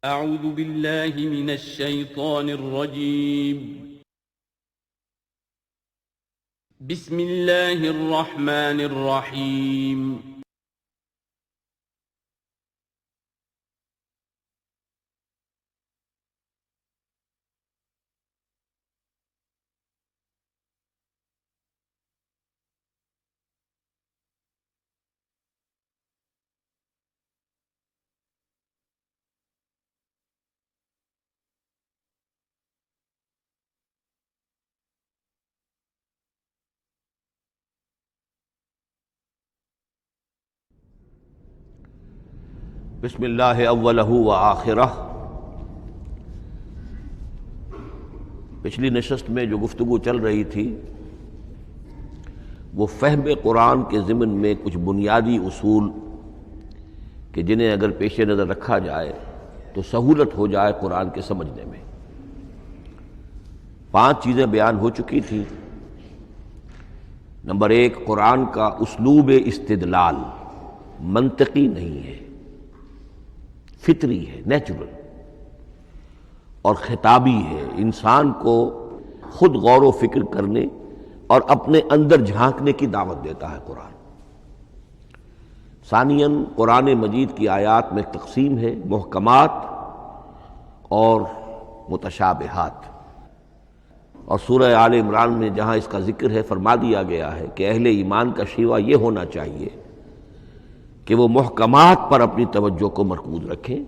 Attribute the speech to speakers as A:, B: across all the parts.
A: اعوذ باللہ من الشیطان الرجیم بسم اللہ الرحمن الرحیم
B: بسم اللہ اولہ و آخرہ۔ پچھلی نشست میں جو گفتگو چل رہی تھی وہ فہم قرآن کے ضمن میں کچھ بنیادی اصول کہ جنہیں اگر پیش نظر رکھا جائے تو سہولت ہو جائے قرآن کے سمجھنے میں۔ 5 چیزیں بیان ہو چکی تھیں۔ نمبر 1، قرآن کا اسلوب استدلال منطقی نہیں ہے، فطری ہے، نیچرل اور خطابی ہے، انسان کو خود غور و فکر کرنے اور اپنے اندر جھانکنے کی دعوت دیتا ہے قرآن۔ ثانیاً، قرآن مجید کی آیات میں تقسیم ہے، محکمات اور متشابہات، اور سورہ آل عمران میں جہاں اس کا ذکر ہے فرما دیا گیا ہے کہ اہل ایمان کا شیوہ یہ ہونا چاہیے کہ وہ محکمات پر اپنی توجہ کو مرکوز رکھیں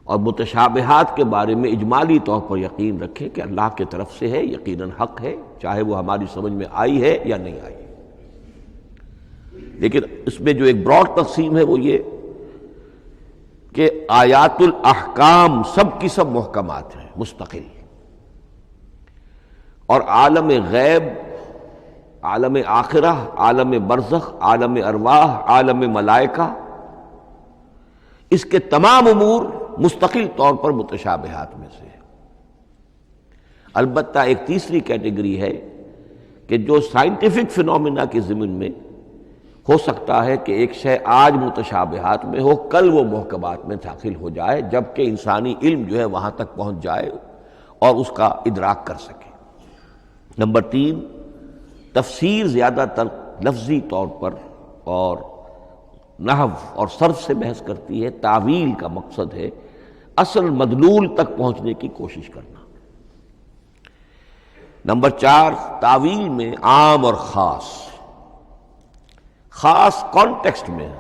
B: اور متشابہات کے بارے میں اجمالی طور پر یقین رکھیں کہ اللہ کی طرف سے ہے، یقیناً حق ہے، چاہے وہ ہماری سمجھ میں آئی ہے یا نہیں آئی۔ لیکن اس میں جو ایک براڈ تقسیم ہے وہ یہ کہ آیات الاحکام سب کی سب محکمات ہیں، مستقل، اور عالم غیب، عالم آخرہ، عالم برزخ، عالم ارواح، عالم ملائکہ، اس کے تمام امور مستقل طور پر متشابہات میں سے ہے۔ البتہ ایک تیسری کیٹیگری ہے کہ جو سائنٹیفک فینومینا کے ضمن میں ہو سکتا ہے کہ ایک شے آج متشابہات میں ہو، کل وہ محکمات میں داخل ہو جائے، جبکہ انسانی علم جو ہے وہاں تک پہنچ جائے اور اس کا ادراک کر سکے۔ نمبر 3، تفسیر زیادہ تر لفظی طور پر اور نحو اور صرف سے بحث کرتی ہے، تعویل کا مقصد ہے اصل مدلول تک پہنچنے کی کوشش کرنا۔ نمبر 4، تعویل میں عام اور خاص کانٹیکسٹ میں،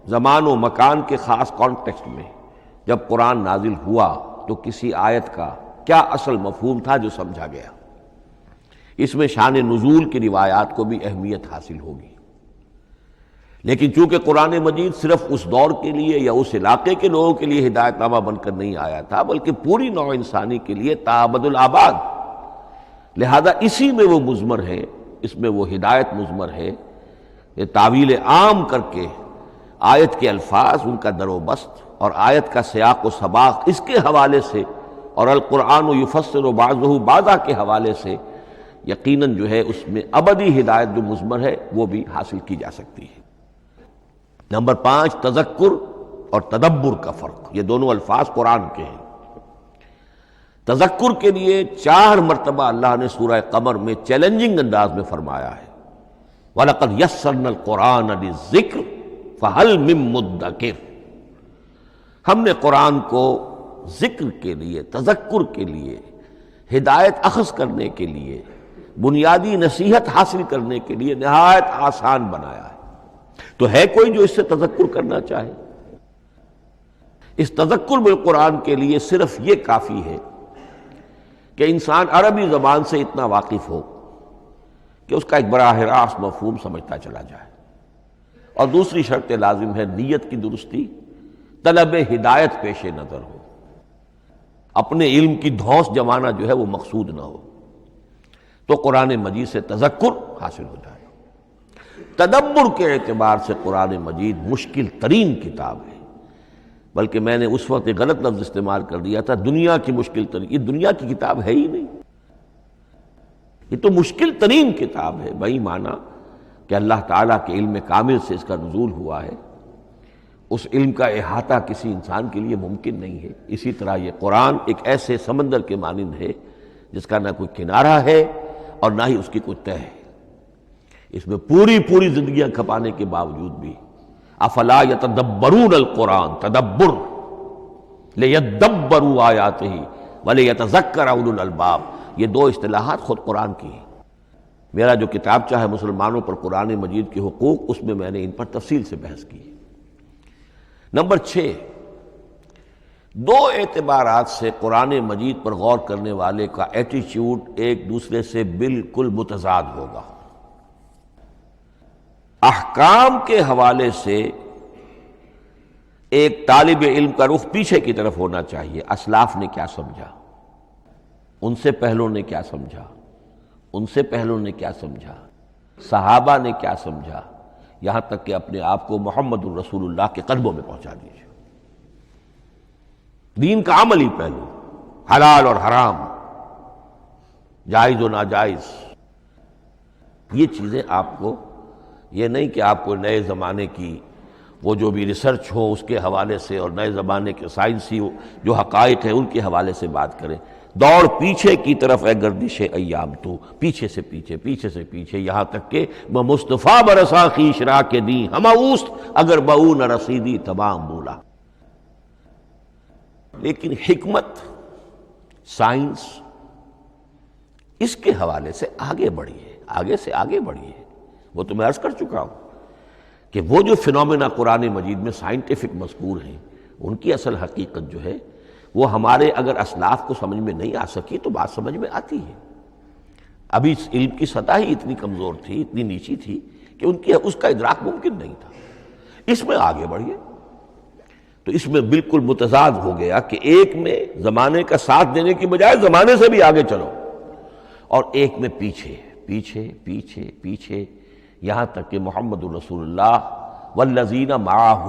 B: زمان و مکان کے خاص کانٹیکسٹ میں جب قرآن نازل ہوا تو کسی آیت کا کیا اصل مفہوم تھا جو سمجھا گیا، اس میں شان نزول کی روایات کو بھی اہمیت حاصل ہوگی۔ لیکن چونکہ قرآن مجید صرف اس دور کے لیے یا اس علاقے کے لوگوں کے لیے ہدایت نامہ بن کر نہیں آیا تھا، بلکہ پوری نوع انسانی کے لیے تا ابد الآباد، لہذا اسی میں وہ مضمر ہے، اس میں وہ ہدایت مضمر ہے کہ تعویل عام کر کے آیت کے الفاظ، ان کا در و بست اور آیت کا سیاق و سباق اس کے حوالے سے، اور القرآن یفسر بعضہ بعضا کے حوالے سے یقیناً جو ہے اس میں ابدی ہدایت جو مضمر ہے وہ بھی حاصل کی جا سکتی ہے۔ نمبر 5، تذکر اور تدبر کا فرق، یہ دونوں الفاظ قرآن کے ہیں۔ تذکر کے لیے 4 مرتبہ اللہ نے سورہ قمر میں چیلنجنگ انداز میں فرمایا ہے، وَلَقَدْ يَسَّرْنَا الْقُرْآنَ لِلذِّكْرِ فَهَلْ مِن مُّدَّكِرٍ، ہم نے قرآن کو ذکر کے لیے، تذکر کے لیے، ہدایت اخذ کرنے کے لیے، بنیادی نصیحت حاصل کرنے کے لیے نہایت آسان بنایا ہے۔ تو ہے کوئی جو اس سے تذکر کرنا چاہے؟ اس تذکر بالقرآن کے لیے صرف یہ کافی ہے کہ انسان عربی زبان سے اتنا واقف ہو کہ اس کا ایک براہ راست مفہوم سمجھتا چلا جائے، اور دوسری شرط لازم ہے نیت کی درستی، طلب ہدایت پیش نظر ہو، اپنے علم کی دھوس جمانا جو ہے وہ مقصود نہ ہو، تو قرآن مجید سے تذکر حاصل ہو جائے۔ تدبر کے اعتبار سے قرآن مجید مشکل ترین کتاب ہے، بلکہ میں نے اس وقت ایک غلط لفظ استعمال کر دیا تھا، دنیا کی مشکل ترین، یہ دنیا کی کتاب ہے ہی نہیں، یہ تو مشکل ترین کتاب ہے، بھائی معنی کہ اللہ تعالیٰ کے علم کامل سے اس کا نزول ہوا ہے، اس علم کا احاطہ کسی انسان کے لیے ممکن نہیں ہے۔ اسی طرح یہ قرآن ایک ایسے سمندر کے مانند ہے جس کا نہ کوئی کنارہ ہے اور نہ ہی اس کی کوئی تہہ ہے۔ اس میں پوری زندگیاں کھپانے کے باوجود بھی افلا یتدبرون القرآن، تدبر، لیدبروا آیاتہ ولیتذکر اولو الالباب، یہ دو اصطلاحات خود قرآن کی ہیں۔ میرا جو کتابچہ ہے مسلمانوں پر قرآن مجید کے حقوق، اس میں میں نے ان پر تفصیل سے بحث کی ہے۔ نمبر 6، دو اعتبارات سے قرآن مجید پر غور کرنے والے کا ایٹیچیوڈ ایک دوسرے سے بالکل متضاد ہوگا۔ احکام کے حوالے سے ایک طالب علم کا رخ پیچھے کی طرف ہونا چاہیے، اسلاف نے کیا سمجھا، ان سے پہلوں نے کیا سمجھا، ان سے پہلوں نے کیا سمجھا، صحابہ نے کیا سمجھا، یہاں تک کہ اپنے آپ کو محمد الرسول اللہ کے قدموں میں پہنچا دیجیے۔ دین کا عملی پہلو، حلال اور حرام، جائز و ناجائز، یہ چیزیں آپ کو، یہ نہیں کہ آپ کو نئے زمانے کی وہ جو بھی ریسرچ ہو اس کے حوالے سے اور نئے زمانے کے سائنسی جو حقائق ہیں ان کے حوالے سے بات کریں۔ دوڑ پیچھے کی طرف ہے گردش ایام، تو پیچھے سے پیچھے یہاں تک کہ مصطفیٰ برسا خیش را کے دی ہم اوست اگر بہو نہ رسیدی تمام بولا۔ لیکن حکمت، سائنس اس کے حوالے سے آگے بڑھی ہے، آگے سے آگے بڑھی ہے۔ وہ تو میں عرض کر چکا ہوں کہ وہ جو فینومینا قرآن مجید میں سائنٹیفک مذکور ہیں، ان کی اصل حقیقت جو ہے وہ ہمارے اگر اسلاف کو سمجھ میں نہیں آ سکی تو بات سمجھ میں آتی ہے۔ ابھی اس علم کی سطح ہی اتنی کمزور تھی، اتنی نیچی تھی کہ ان کی اس کا ادراک ممکن نہیں تھا۔ اس میں آگے بڑھیے تو اس میں بالکل متضاد ہو گیا کہ ایک میں زمانے کا ساتھ دینے کی بجائے زمانے سے بھی آگے چلو، اور ایک میں پیچھے یہاں تک کہ محمد الرسول اللہ والذین معہ،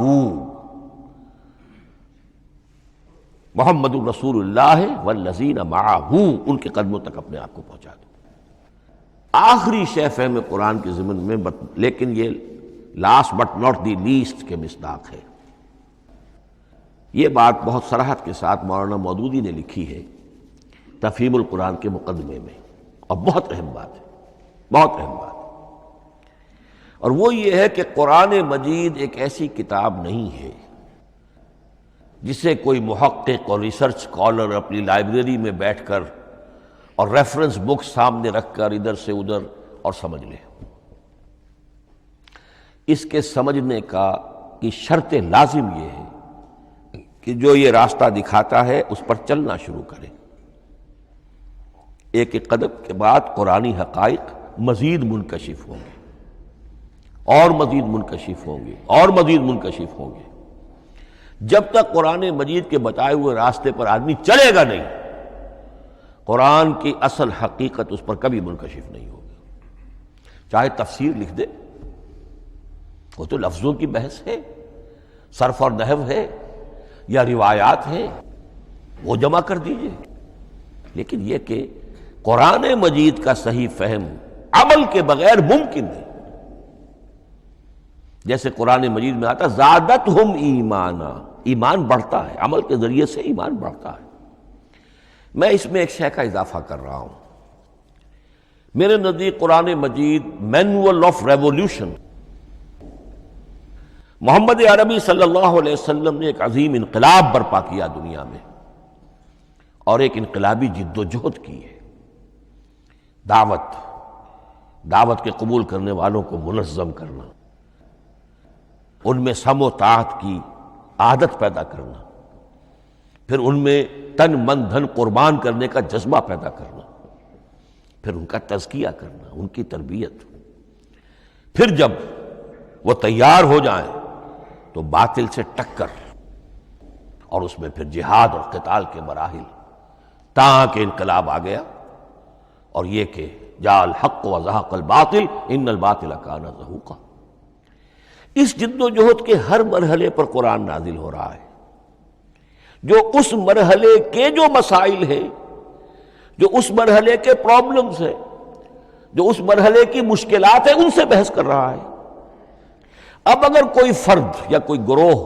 B: محمد الرسول اللہ والذین معہ، ان کے قدموں تک اپنے آپ کو پہنچا دو۔ آخری شے فہم قرآن کے ضمن میں، لیکن یہ last but not the least کے مصداق ہے۔ یہ بات بہت صراحت کے ساتھ مولانا مودودی نے لکھی ہے تفہیم القرآن کے مقدمے میں، اور بہت اہم بات ہے، بہت اہم بات۔ اور وہ یہ ہے کہ قرآن مجید ایک ایسی کتاب نہیں ہے جسے کوئی محقق اور ریسرچ اسکالر اپنی لائبریری میں بیٹھ کر اور ریفرنس بک سامنے رکھ کر ادھر سے ادھر اور سمجھ لے۔ اس کے سمجھنے کی شرط لازم یہ ہے کہ جو یہ راستہ دکھاتا ہے اس پر چلنا شروع کرے۔ ایک ایک قدم کے بعد قرآنی حقائق مزید منکشف ہوں گے، اور مزید منکشف ہوں گے، اور مزید منکشف ہوں گے۔ جب تک قرآن مجید کے بتائے ہوئے راستے پر آدمی چلے گا نہیں، قرآن کی اصل حقیقت اس پر کبھی منکشف نہیں ہوگی۔ چاہے تفسیر لکھ دے، وہ تو لفظوں کی بحث ہے، صرف اور نحو ہے، یا روایات ہیں، وہ جمع کر دیجئے۔ لیکن یہ کہ قرآن مجید کا صحیح فہم عمل کے بغیر ممکن نہیں۔ جیسے قرآن مجید میں آتا زادتہم ایمانا، ایمان بڑھتا ہے، عمل کے ذریعے سے ایمان بڑھتا ہے۔ میں اس میں ایک شے کا اضافہ کر رہا ہوں۔ میرے نزدیک قرآن مجید مینول آف ریولیوشن، محمد عربی صلی اللہ علیہ وسلم نے ایک عظیم انقلاب برپا کیا دنیا میں، اور ایک انقلابی جد و جہد کی ہے۔ دعوت کے قبول کرنے والوں کو منظم کرنا، ان میں سم و طاعت کی عادت پیدا کرنا، پھر ان میں تن من دھن قربان کرنے کا جذبہ پیدا کرنا، پھر ان کا تزکیہ کرنا، ان کی تربیت، پھر جب وہ تیار ہو جائیں تو باطل سے ٹکر، اور اس میں پھر جہاد اور قتال کے مراحل، تاکہ انقلاب آ گیا، اور یہ کہ جاء الحق وزہق الباطل ان الباطل کان زہوقا۔ اس جد و جہد کے ہر مرحلے پر قرآن نازل ہو رہا ہے، جو اس مرحلے کے جو مسائل ہیں، جو اس مرحلے کے پرابلمز ہیں، جو اس مرحلے کی مشکلات ہیں، ان سے بحث کر رہا ہے۔ اب اگر کوئی فرد یا کوئی گروہ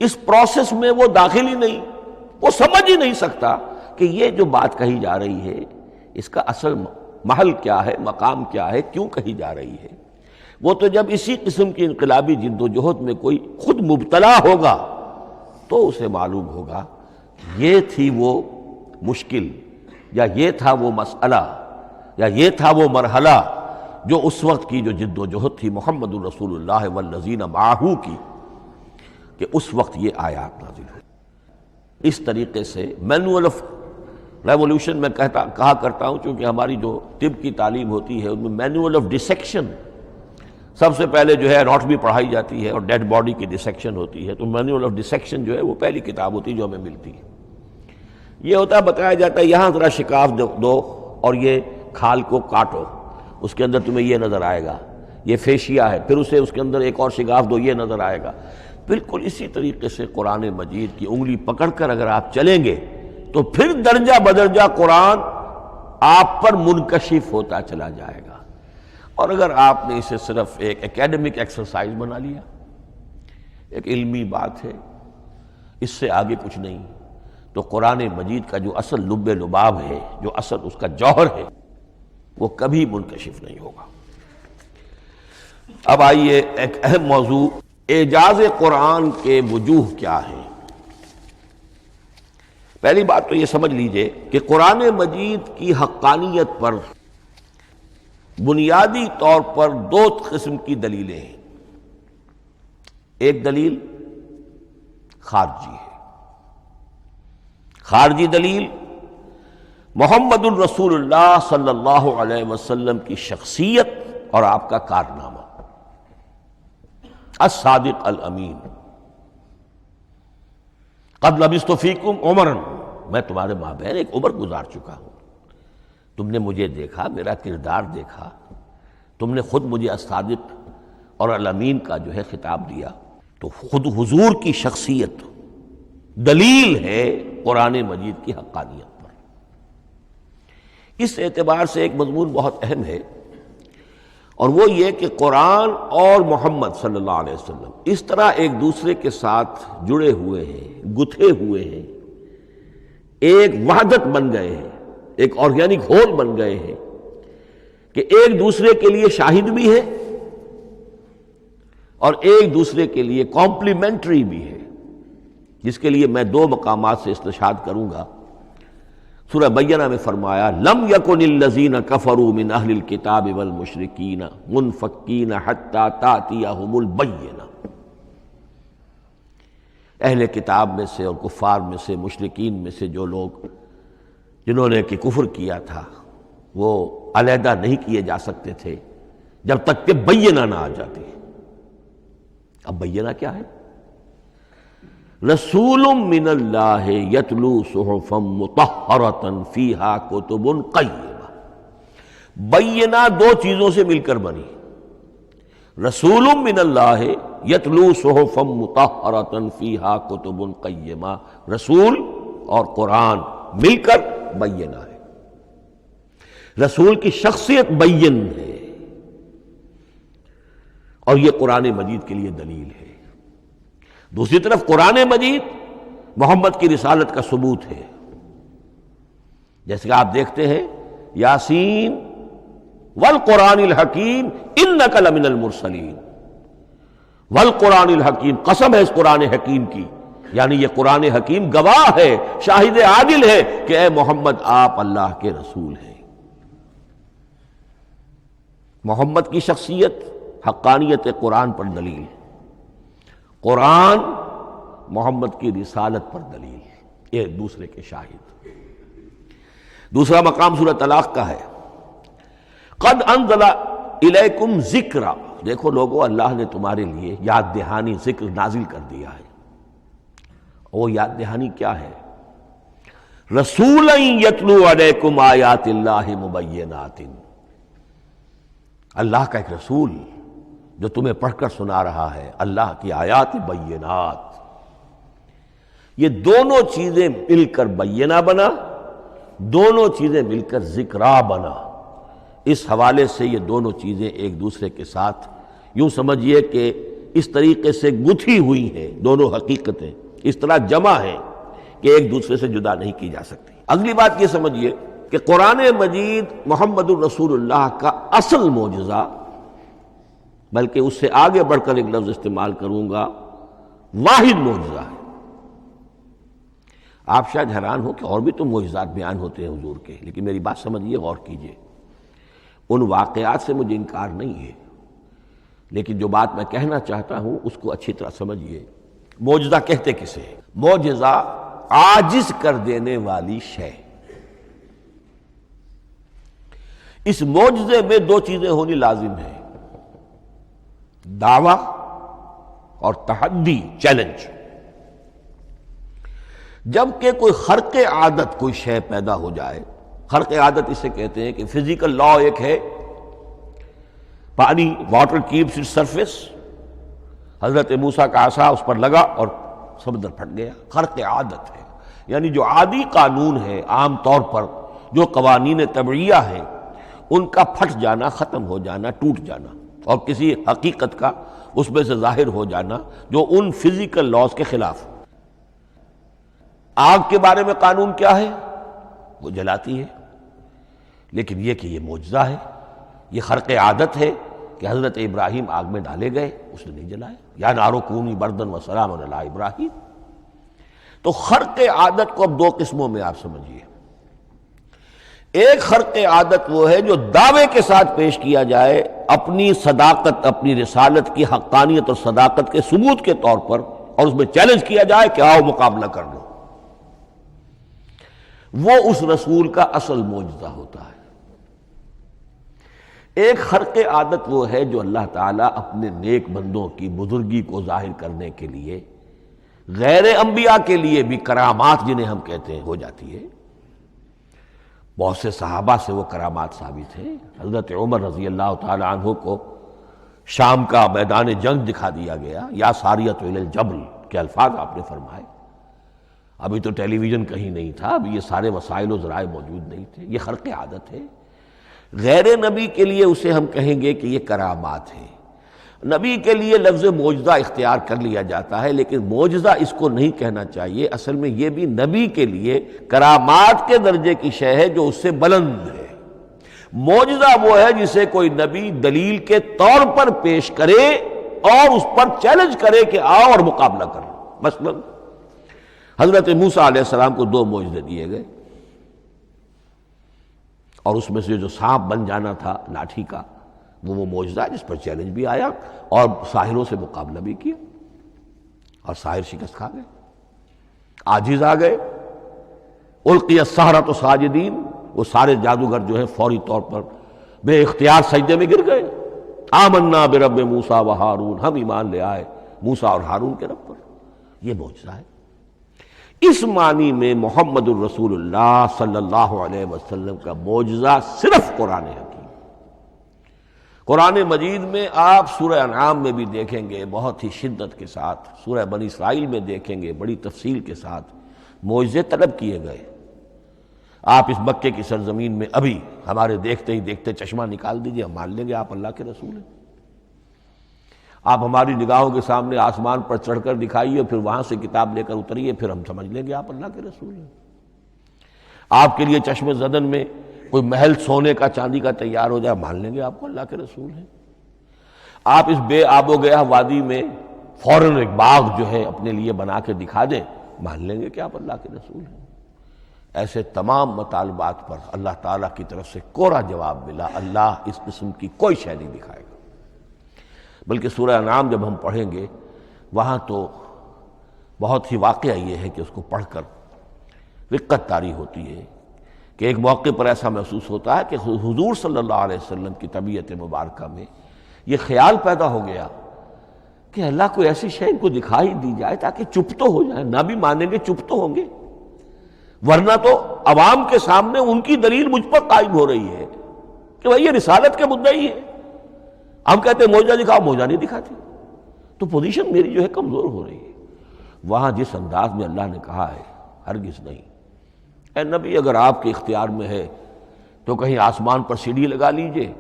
B: اس پروسیس میں وہ داخل ہی نہیں، وہ سمجھ ہی نہیں سکتا کہ یہ جو بات کہی جا رہی ہے اس کا اصل محل کیا ہے، مقام کیا ہے، کیوں کہی جا رہی ہے۔ وہ تو جب اسی قسم کی انقلابی جد و جہد میں کوئی خود مبتلا ہوگا تو اسے معلوم ہوگا یہ تھی وہ مشکل، یا یہ تھا وہ مسئلہ، یا یہ تھا وہ مرحلہ جو اس وقت کی جو جد و جہد تھی محمد الرسول اللہ والذین معہ کی، کہ اس وقت یہ آیات نازل ہوئی۔ اس طریقے سے مینول آف ریولوشن میں کہا کرتا ہوں، چونکہ ہماری جو طب کی تعلیم ہوتی ہے ان میں مینول آف ڈسیکشن سب سے پہلے جو ہے اناٹومی پڑھائی جاتی ہے اور ڈیڈ باڈی کی ڈسیکشن ہوتی ہے، تو مینول آف ڈسیکشن جو ہے وہ پہلی کتاب ہوتی ہے جو ہمیں ملتی ہے۔ یہ ہوتا ہے، بتایا جاتا ہے یہاں ذرا شکاف دو اور یہ کھال کو کاٹو، اس کے اندر تمہیں یہ نظر آئے گا، یہ فیشیا ہے، پھر اسے اس کے اندر ایک اور شگاف دو، یہ نظر آئے گا۔ بالکل اسی طریقے سے قرآن مجید کی انگلی پکڑ کر اگر آپ چلیں گے تو پھر درجہ بدرجہ قرآن آپ پر منکشف ہوتا چلا جائے گا۔ اور اگر آپ نے اسے صرف ایک اکیڈمک ایکسرسائز بنا لیا، ایک علمی بات ہے، اس سے آگے کچھ نہیں، تو قرآن مجید کا جو اصل لب لباب ہے، جو اصل اس کا جوہر ہے، وہ کبھی منکشف نہیں ہوگا۔ اب آئیے ایک اہم موضوع، اعجاز قرآن کے وجوہ کیا ہیں۔ پہلی بات تو یہ سمجھ لیجئے کہ قرآن مجید کی حقانیت پر بنیادی طور پر دو قسم کی دلیلیں ہیں۔ ایک دلیل خارجی ہے، خارجی دلیل محمد الرسول اللہ صلی اللہ علیہ وسلم کی شخصیت اور آپ کا کارنامہ، الصادق الامین، قد لبثت فیکم عمرا، میں تمہارے مابین ایک عمر گزار چکا ہوں، تم نے مجھے دیکھا، میرا کردار دیکھا، تم نے خود مجھے الصادق اور الامین کا جو ہے خطاب دیا، تو خود حضور کی شخصیت دلیل ہے قرآن مجید کی حقانیت پر۔ اس اعتبار سے ایک مضمون بہت اہم ہے، اور وہ یہ کہ قرآن اور محمد صلی اللہ علیہ وسلم اس طرح ایک دوسرے کے ساتھ جڑے ہوئے ہیں، گتھے ہوئے ہیں، ایک وحدت بن گئے ہیں، ایک آرگینک ہول بن گئے ہیں کہ ایک دوسرے کے لیے شاہد بھی ہے اور ایک دوسرے کے لیے کمپلیمنٹری بھی ہے، جس کے لیے میں دو مقامات سے استشہاد کروں گا۔ سورہ بینہ میں فرمایا لم یکن الذین کفروا من اہل الکتاب والمشرکین منفکین حتی تأتیہم البینہ، اہل کتاب میں سے اور کفار میں سے، مشرکین میں سے جو لوگ جنہوں نے کہ کفر کیا تھا، وہ علیحدہ نہیں کیے جا سکتے تھے جب تک کہ بینہ نہ آ جاتی۔ اب بینہ کیا ہے؟ رسول من اللہ یتلو صحفا مطہرۃ فیہا کتب قیمہ، بینہ دو چیزوں سے مل کر بنی، رسول من اللہ یتلو صحفا مطہرۃ فیہا کتب قیمہ، رسول اور قرآن مل کر بینہ ہے، رسول کی شخصیت بین ہے، اور یہ قرآن مجید کے لیے دلیل ہے۔ دوسری طرف قرآن مجید محمد کی رسالت کا ثبوت ہے، جیسے کہ آپ دیکھتے ہیں یاسین والقرآن الحکیم انک لمن المرسلین، والقرآن الحکیم، قسم ہے اس قرآن حکیم کی، یعنی یہ قرآن حکیم گواہ ہے، شاہد عادل ہے کہ اے محمد آپ اللہ کے رسول ہیں۔ محمد کی شخصیت، حقانیت قرآن پر دلیل، قرآن محمد کی رسالت پر دلیل، ایک دوسرے کے شاہد۔ دوسرا مقام سورہ طلاق کا ہے، قد انزل الیکم ذکرا، دیکھو لوگو اللہ نے تمہارے لیے یاد دہانی ذکر نازل کر دیا ہے۔ وہ یاد دہانی کیا ہے؟ رسولا یتلو علیکم آیات اللہ مبینات، اللہ کا ایک رسول جو تمہیں پڑھ کر سنا رہا ہے اللہ کی آیات بینات۔ یہ دونوں چیزیں مل کر بینہ بنا، دونوں چیزیں مل کر ذکرا بنا۔ اس حوالے سے یہ دونوں چیزیں ایک دوسرے کے ساتھ یوں سمجھیے کہ اس طریقے سے گتھی ہوئی ہیں دونوں حقیقتیں، اس طرح جمع ہیں کہ ایک دوسرے سے جدا نہیں کی جا سکتی۔ اگلی بات یہ سمجھیے کہ قرآن مجید محمد الرسول اللہ کا اصل معجزہ، بلکہ اس سے آگے بڑھ کر ایک لفظ استعمال کروں گا، واحد معجزہ ہے۔ آپ شاید حیران ہو کہ اور بھی تو معجزات بیان ہوتے ہیں حضور کے، لیکن میری بات سمجھیے، غور کیجیے۔ ان واقعات سے مجھے انکار نہیں ہے، لیکن جو بات میں کہنا چاہتا ہوں اس کو اچھی طرح سمجھیے۔ معجزہ کہتے کسے ہیں؟ معجزہ عاجز کر دینے والی شے۔ اس معجزے میں دو چیزیں ہونی لازم ہیں، دعویٰ اور تحدی، چیلنج۔ جب کہ کوئی خرق عادت کوئی شے پیدا ہو جائے، خرق عادت اسے کہتے ہیں کہ فزیکل لا ایک ہے، پانی، واٹر کیپس اٹس سرفیس، حضرت موسیٰ کا عصا اس پر لگا اور سمندر پھٹ گیا، خرق عادت ہے۔ یعنی جو عادی قانون ہے، عام طور پر جو قوانین طبعیہ ہیں، ان کا پھٹ جانا، ختم ہو جانا، ٹوٹ جانا، اور کسی حقیقت کا اس میں سے ظاہر ہو جانا جو ان فزیکل لاز کے خلاف۔ آگ کے بارے میں قانون کیا ہے؟ وہ جلاتی ہے، لیکن یہ کہ یہ معجزہ ہے، یہ خرق عادت ہے کہ حضرت ابراہیم آگ میں ڈالے گئے، اس نے نہیں جلایا، یا نارو کونی بردن و سلام علی ابراہیم۔ تو خرق عادت کو اب دو قسموں میں آپ سمجھیے۔ ایک خرق عادت وہ ہے جو دعوے کے ساتھ پیش کیا جائے، اپنی صداقت، اپنی رسالت کی حقانیت اور صداقت کے ثبوت کے طور پر، اور اس میں چیلنج کیا جائے کہ آؤ مقابلہ کر لو۔ وہ اس رسول کا اصل معجزہ ہوتا ہے۔ ایک خرق عادت وہ ہے جو اللہ تعالیٰ اپنے نیک بندوں کی بزرگی کو ظاہر کرنے کے لیے، غیر انبیاء کے لیے بھی کرامات جنہیں ہم کہتے ہیں ہو جاتی ہے۔ بہت سے صحابہ سے وہ کرامات ثابت ہیں۔ حضرت عمر رضی اللہ تعالی عنہ کو شام کا میدان جنگ دکھا دیا گیا، یا ساریۃ الی الجبل کے الفاظ آپ نے فرمائے۔ ابھی تو ٹیلی ویژن کہیں نہیں تھا، ابھی یہ سارے وسائل و ذرائع موجود نہیں تھے، یہ خرق عادت ہے۔ غیر نبی کے لیے اسے ہم کہیں گے کہ یہ کرامات ہے۔ نبی کے لیے لفظ معجزہ اختیار کر لیا جاتا ہے، لیکن معجزہ اس کو نہیں کہنا چاہیے، اصل میں یہ بھی نبی کے لیے کرامات کے درجے کی شے ہے جو اس سے بلند ہے۔ معجزہ وہ ہے جسے کوئی نبی دلیل کے طور پر پیش کرے اور اس پر چیلنج کرے کہ آؤ اور مقابلہ کرو۔ مثلا حضرت موسیٰ علیہ السلام کو دو معجزے دیے گئے، اور اس میں سے جو سانپ بن جانا تھا لاٹھی کا، وہ معجزہ جس پر چیلنج بھی آیا اور ساحروں سے مقابلہ بھی کیا، اور ساحر شکست کھا گئے، عاجز آ گئے۔ القی السحرۃ ساجدین، وہ سارے جادوگر جو ہیں فوری طور پر بے اختیار سجدے میں گر گئے۔ آمنا برب موسیٰ و ہارون، ہم ایمان لے آئے موسیٰ اور ہارون کے رب پر۔ یہ معجزہ ہے۔ اس معنی میں محمد الرسول اللہ صلی اللہ علیہ وسلم کا معجزہ صرف قرآن حکیم۔ قرآن مجید میں آپ سورہ انعام میں بھی دیکھیں گے بہت ہی شدت کے ساتھ، سورہ بنی اسرائیل میں دیکھیں گے بڑی تفصیل کے ساتھ معجزے طلب کیے گئے۔ آپ اس مکے کی سرزمین میں ابھی ہمارے دیکھتے ہی دیکھتے چشمہ نکال دیجئے، ہم مان لیں گے آپ اللہ کے رسول ہیں۔ آپ ہماری نگاہوں کے سامنے آسمان پر چڑھ کر دکھائیے، پھر وہاں سے کتاب لے کر اتریے، پھر ہم سمجھ لیں گے آپ اللہ کے رسول ہیں۔ آپ کے لیے چشم زدن میں کوئی محل سونے کا چاندی کا تیار ہو جائے، مان لیں گے آپ کو اللہ کے رسول ہیں۔ آپ اس بے آب و گیا وادی میں فوراً ایک باغ جو ہے اپنے لیے بنا کے دکھا دیں، مان لیں گے کہ آپ اللہ کے رسول ہیں۔ ایسے تمام مطالبات پر اللہ تعالیٰ کی طرف سے کوڑا جواب ملا، اللہ اس قسم کی کوئی شے نہیں دکھائے گا۔ بلکہ سورہ انعام جب ہم پڑھیں گے وہاں تو بہت ہی واقعہ یہ ہے کہ اس کو پڑھ کر رقت طاری ہوتی ہے کہ ایک موقع پر ایسا محسوس ہوتا ہے کہ حضور صلی اللہ علیہ وسلم کی طبیعت مبارکہ میں یہ خیال پیدا ہو گیا کہ اللہ کو ایسی شے ان کو دکھائی دی جائے تاکہ چپ تو ہو جائے، نہ بھی مانیں گے چپ تو ہوں گے، ورنہ تو عوام کے سامنے ان کی دلیل مجھ پر قائم ہو رہی ہے کہ بھائی یہ رسالت کے مدعی ہے، ہم کہتے ہیں معجزہ دکھاؤ، معجزہ نہیں دکھاتے، تو پوزیشن میری جو ہے کمزور ہو رہی ہے۔ وہاں جس انداز میں اللہ نے کہا ہے، ہرگز نہیں، اے نبی اگر آپ کے اختیار میں ہے تو کہیں آسمان پر سیڑھی لگا لیجئے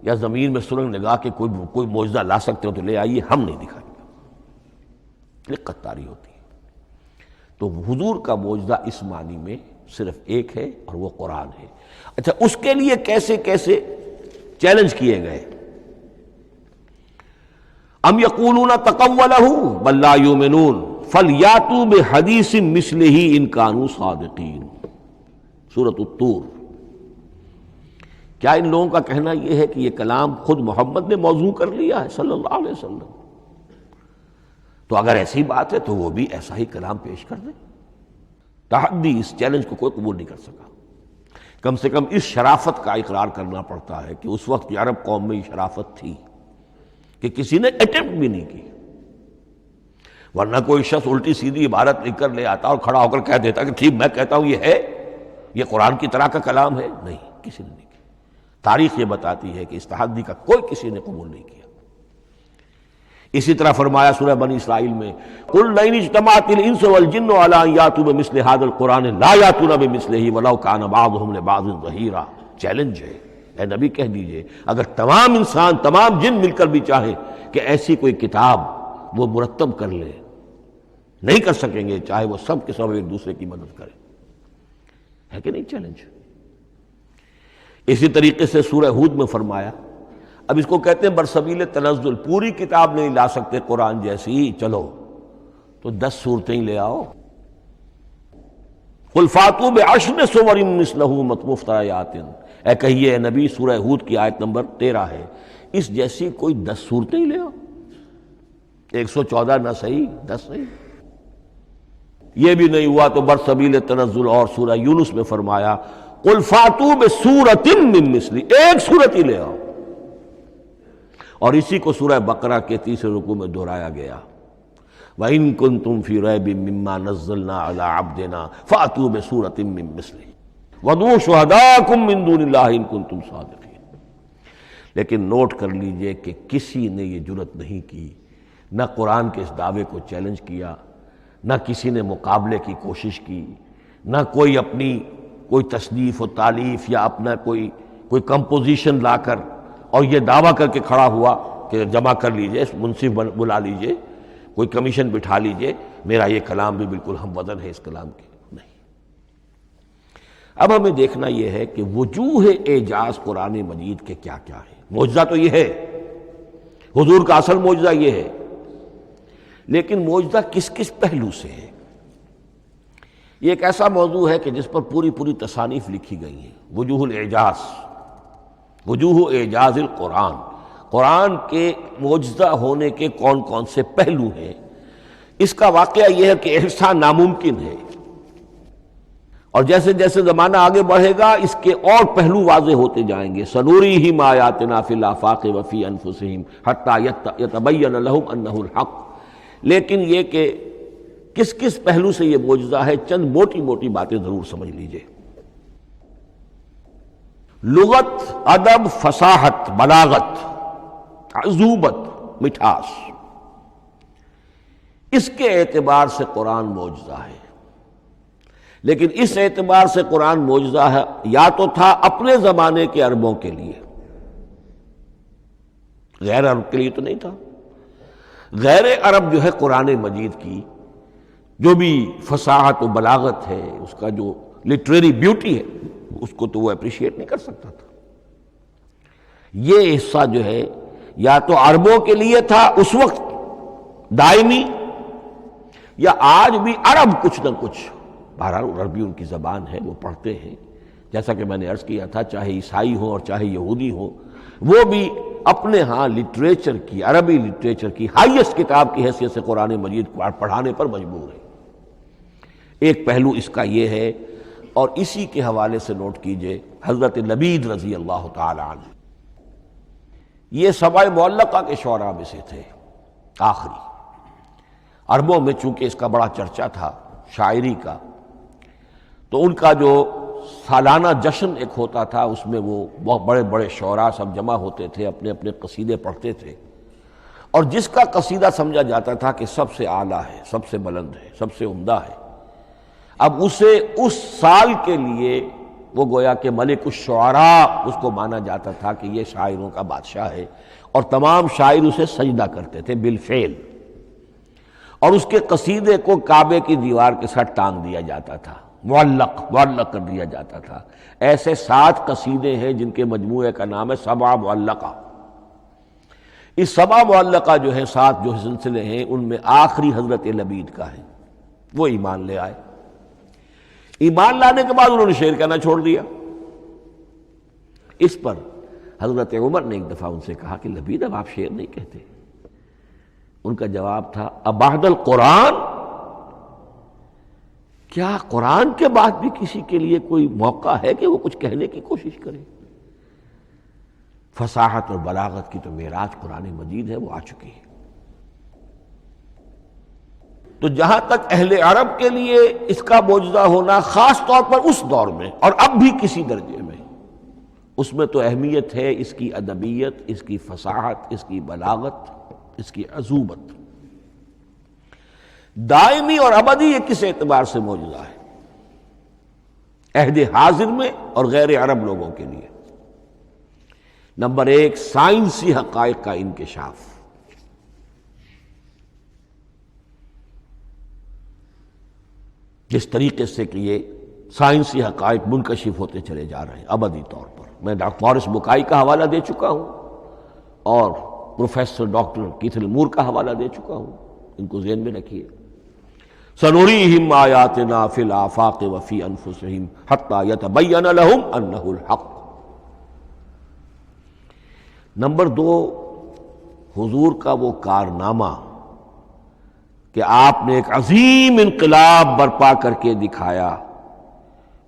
B: یا زمین میں سرنگ لگا کے کوئی معجزہ لا سکتے ہو تو لے آئیے، ہم نہیں دکھائیں گے۔ لقت طاری ہوتی ہے۔ تو حضور کا معجزہ اس معنی میں صرف ایک ہے اور وہ قرآن ہے۔ اچھا، اس کے لیے کیسے کیسے چیلنج کیے گئے؟ ام یقولون تقولہ بل لا یؤمنون فلیاتوا بحدیث مثلہ ان کانوا صادقین، سورۃ الطور۔ کیا ان لوگوں کا کہنا یہ ہے کہ یہ کلام خود محمد نے موضوع کر لیا ہے صلی اللہ علیہ وسلم؟ تو اگر ایسی بات ہے تو وہ بھی ایسا ہی کلام پیش کر دیں۔ تحدی، اس چیلنج کو کوئی قبول نہیں کر سکا۔ کم سے کم اس شرافت کا اقرار کرنا پڑتا ہے کہ اس وقت عرب قوم میں یہ شرافت تھی کہ کسی نے اٹمپٹ بھی نہیں کی، ورنہ کوئی شخص الٹی سیدھی عبارت لکھ کر لے آتا اور کھڑا ہو کر کہہ دیتا کہ ٹھیک میں کہتا ہوں یہ ہے، یہ قرآن کی طرح کا کلام ہے۔ نہیں، کسی نے نہیں کیا۔ تاریخ یہ بتاتی ہے کہ اس تحدی کا کوئی کسی نے قبول نہیں کیا۔ اسی طرح فرمایا سورہ بنی اسرائیل میں قُلْ لَئِنِ اجْتَمَعَتِ الْإِنسُ وَالْجِنُّ عَلَىٰ أَن يَأْتُوا بِمِثْلِ هَٰذَا الْقُرْآنِ لَا يَأْتُونَ بِمِثْلِهِ وَلَوْ كَانَ بَعْضُهُمْ لِبَعْضٍ ظَهِيرًا۔ چیلنج ہے، اے نبی کہہ دیجئے اگر تمام انسان، تمام جن مل کر بھی چاہیں کہ ایسی کوئی کتاب وہ مرتب کر لے، نہیں کر سکیں گے، چاہے وہ سب کے سب ایک دوسرے کی مدد کریں۔ ہے کہ نہیں چیلنج؟ اسی طریقے سے سورہ ہود میں فرمایا، اب اس کو کہتے ہیں برسبیل تنزل، پوری کتاب نہیں لا سکتے قرآن جیسی، چلو تو 10 صورتیں ہی لے آؤ۔ قُلْ فَاتُوا بِعَشْرِ سُوَرٍ مِثْلَهُ مُفْتَرَيَاتٍ، اے کہیے اے نبی، سورہ ہود کی آیت نمبر 13 ہے، اس جیسی کوئی 10 صورتیں ہی لے آؤ۔ 114 نہ صحیح، 10 صحیح۔ یہ بھی نہیں ہوا تو برسبیل تنزل اور سورہ یونس میں فرمایا قُلْ فَاتُوا بِسُورَةٍ مِّن مِثْلِهِ، ایک صورت ہی لے آؤ۔ اور اسی کو سورہ بقرہ کے 30 رکوع میں دہرایا گیا، وَإِن كُنتُمْ فِي رَيْبٍ مِّمَّا نَزَّلْنَا عَلَىٰ عَبْدِنَا فَأْتُوا بِسُورَةٍ مِّن مِّثْلِهِ وَادْعُوا شُهَدَاءَكُم مِّن دُونِ اللَّهِ إِن كُنتُمْ صَادِقِينَ۔ لیکن نوٹ کر لیجئے کہ کسی نے یہ جرأت نہیں کی، نہ قرآن کے اس دعوے کو چیلنج کیا، نہ کسی نے مقابلے کی کوشش کی، نہ کوئی اپنی کوئی تصنیف و تالیف یا اپنا کوئی کمپوزیشن لا کر اور یہ دعویٰ کر کے کھڑا ہوا کہ جمع کر لیجئے، منصف بلا لیجئے، کوئی کمیشن بٹھا لیجئے، میرا یہ کلام بھی بالکل ہم وزن ہے اس کلام کے۔ نہیں۔ اب ہمیں دیکھنا یہ ہے کہ وجوہ اعجاز قرآن مجید کے کیا کیا ہے۔ معجزہ تو یہ ہے، حضور کا اصل معجزہ یہ ہے، لیکن معجزہ کس کس پہلو سے ہے؟ یہ ایک ایسا موضوع ہے کہ جس پر پوری تصانیف لکھی گئی ہیں۔ وجوہ الاعجاز، وجوہ اعجاز القرآن، قرآن کے معجزہ ہونے کے کون کون سے پہلو ہیں۔ اس کا واقعہ یہ ہے کہ احسان ناممکن ہے، اور جیسے جیسے زمانہ آگے بڑھے گا اس کے اور پہلو واضح ہوتے جائیں گے۔ سنوریہم آیاتنا فی الآفاق وفی انفسہم حتی یتبین لہم انہ الحق۔ لیکن یہ کہ کس کس پہلو سے یہ معجزہ ہے، چند موٹی موٹی باتیں ضرور سمجھ لیجئے۔ لغت، ادب، فصاحت، بلاغت، عذوبت، مٹھاس، اس کے اعتبار سے قرآن معجزہ ہے۔ لیکن اس اعتبار سے قرآن معجزہ ہے یا تو تھا اپنے زمانے کے عربوں کے لیے، غیر عرب کے لیے تو نہیں تھا۔ غیر عرب جو ہے قرآن مجید کی جو بھی فصاحت و بلاغت ہے، اس کا جو لٹریری بیوٹی ہے، اس کو تو وہ اپریشیٹ نہیں کر سکتا تھا۔ یہ حصہ جو ہے یا تو عربوں کے لیے تھا اس وقت دائمی، یا آج بھی عرب کچھ نہ کچھ، بہرحال عربی ان کی زبان ہے، وہ پڑھتے ہیں، جیسا کہ میں نے عرض کیا تھا، چاہے عیسائی ہوں اور چاہے یہودی ہوں، وہ بھی اپنے ہاں لٹریچر کی، عربی لٹریچر کی ہائیسٹ کتاب کی حیثیت سے قرآن مجید کو پڑھانے پر مجبور ہے۔ ایک پہلو اس کا یہ ہے، اور اسی کے حوالے سے نوٹ کیجئے حضرت لبید رضی اللہ تعالی عنہ، یہ سبع معلقہ کے شعراء میں سے تھے آخری۔ عربوں میں چونکہ اس کا بڑا چرچا تھا شاعری کا، تو ان کا جو سالانہ جشن ایک ہوتا تھا، اس میں وہ بہت بڑے بڑے شعراء سب جمع ہوتے تھے، اپنے اپنے قصیدے پڑھتے تھے، اور جس کا قصیدہ سمجھا جاتا تھا کہ سب سے اعلیٰ ہے، سب سے بلند ہے، سب سے عمدہ ہے، اب اسے اس سال کے لیے وہ گویا کہ ملک الشعراء اس کو مانا جاتا تھا کہ یہ شاعروں کا بادشاہ ہے، اور تمام شاعر اسے سجدہ کرتے تھے بالفعل۔ اور اس کے قصیدے کو کعبے کی دیوار کے ساتھ ٹانگ دیا جاتا تھا، معلق کر دیا جاتا تھا۔ ایسے 7 قصیدے ہیں جن کے مجموعے کا نام ہے 7 معلقہ۔ اس 7 معلقہ جو ہے 7 جو سلسلے ہیں، ان میں آخری حضرت لبید کا ہے، وہ ایمان لے آئے۔ ایمان لانے کے بعد انہوں نے شعر کہنا چھوڑ دیا۔ اس پر حضرت عمر نے ایک دفعہ ان سے کہا کہ لبید اب آپ شعر نہیں کہتے۔ ان کا جواب تھا ابعد القرآن، کیا قرآن کے بعد بھی کسی کے لیے کوئی موقع ہے کہ وہ کچھ کہنے کی کوشش کرے؟ فصاحت اور بلاغت کی تو معراج قرآن مجید ہے، وہ آ چکی ہے۔ تو جہاں تک اہل عرب کے لیے اس کا معجزہ ہونا خاص طور پر اس دور میں اور اب بھی کسی درجے میں، اس میں تو اہمیت ہے اس کی ادبیت، اس کی فصاحت، اس کی بلاغت، اس کی عذوبت۔ دائمی اور ابدی یہ کس اعتبار سے معجزہ ہے؟ عہد حاضر میں اور غیر عرب لوگوں کے لیے۔ نمبر 1، سائنسی حقائق کا انکشاف۔ جس طریقے سے کہ یہ سائنسی حقائق منکشف ہوتے چلے جا رہے ہیں ابدی طور پر۔ میں ڈاکٹر مورس بکائی کا حوالہ دے چکا ہوں اور پروفیسر ڈاکٹر کیتھل مور کا حوالہ دے چکا ہوں، ان کو ذہن میں رکھیے۔ سنریہم آیاتنا فی الآفاق وفی انفسہم حتی یتبین لہم انہ الحق۔ نمبر 2، حضور کا وہ کارنامہ کہ آپ نے ایک عظیم انقلاب برپا کر کے دکھایا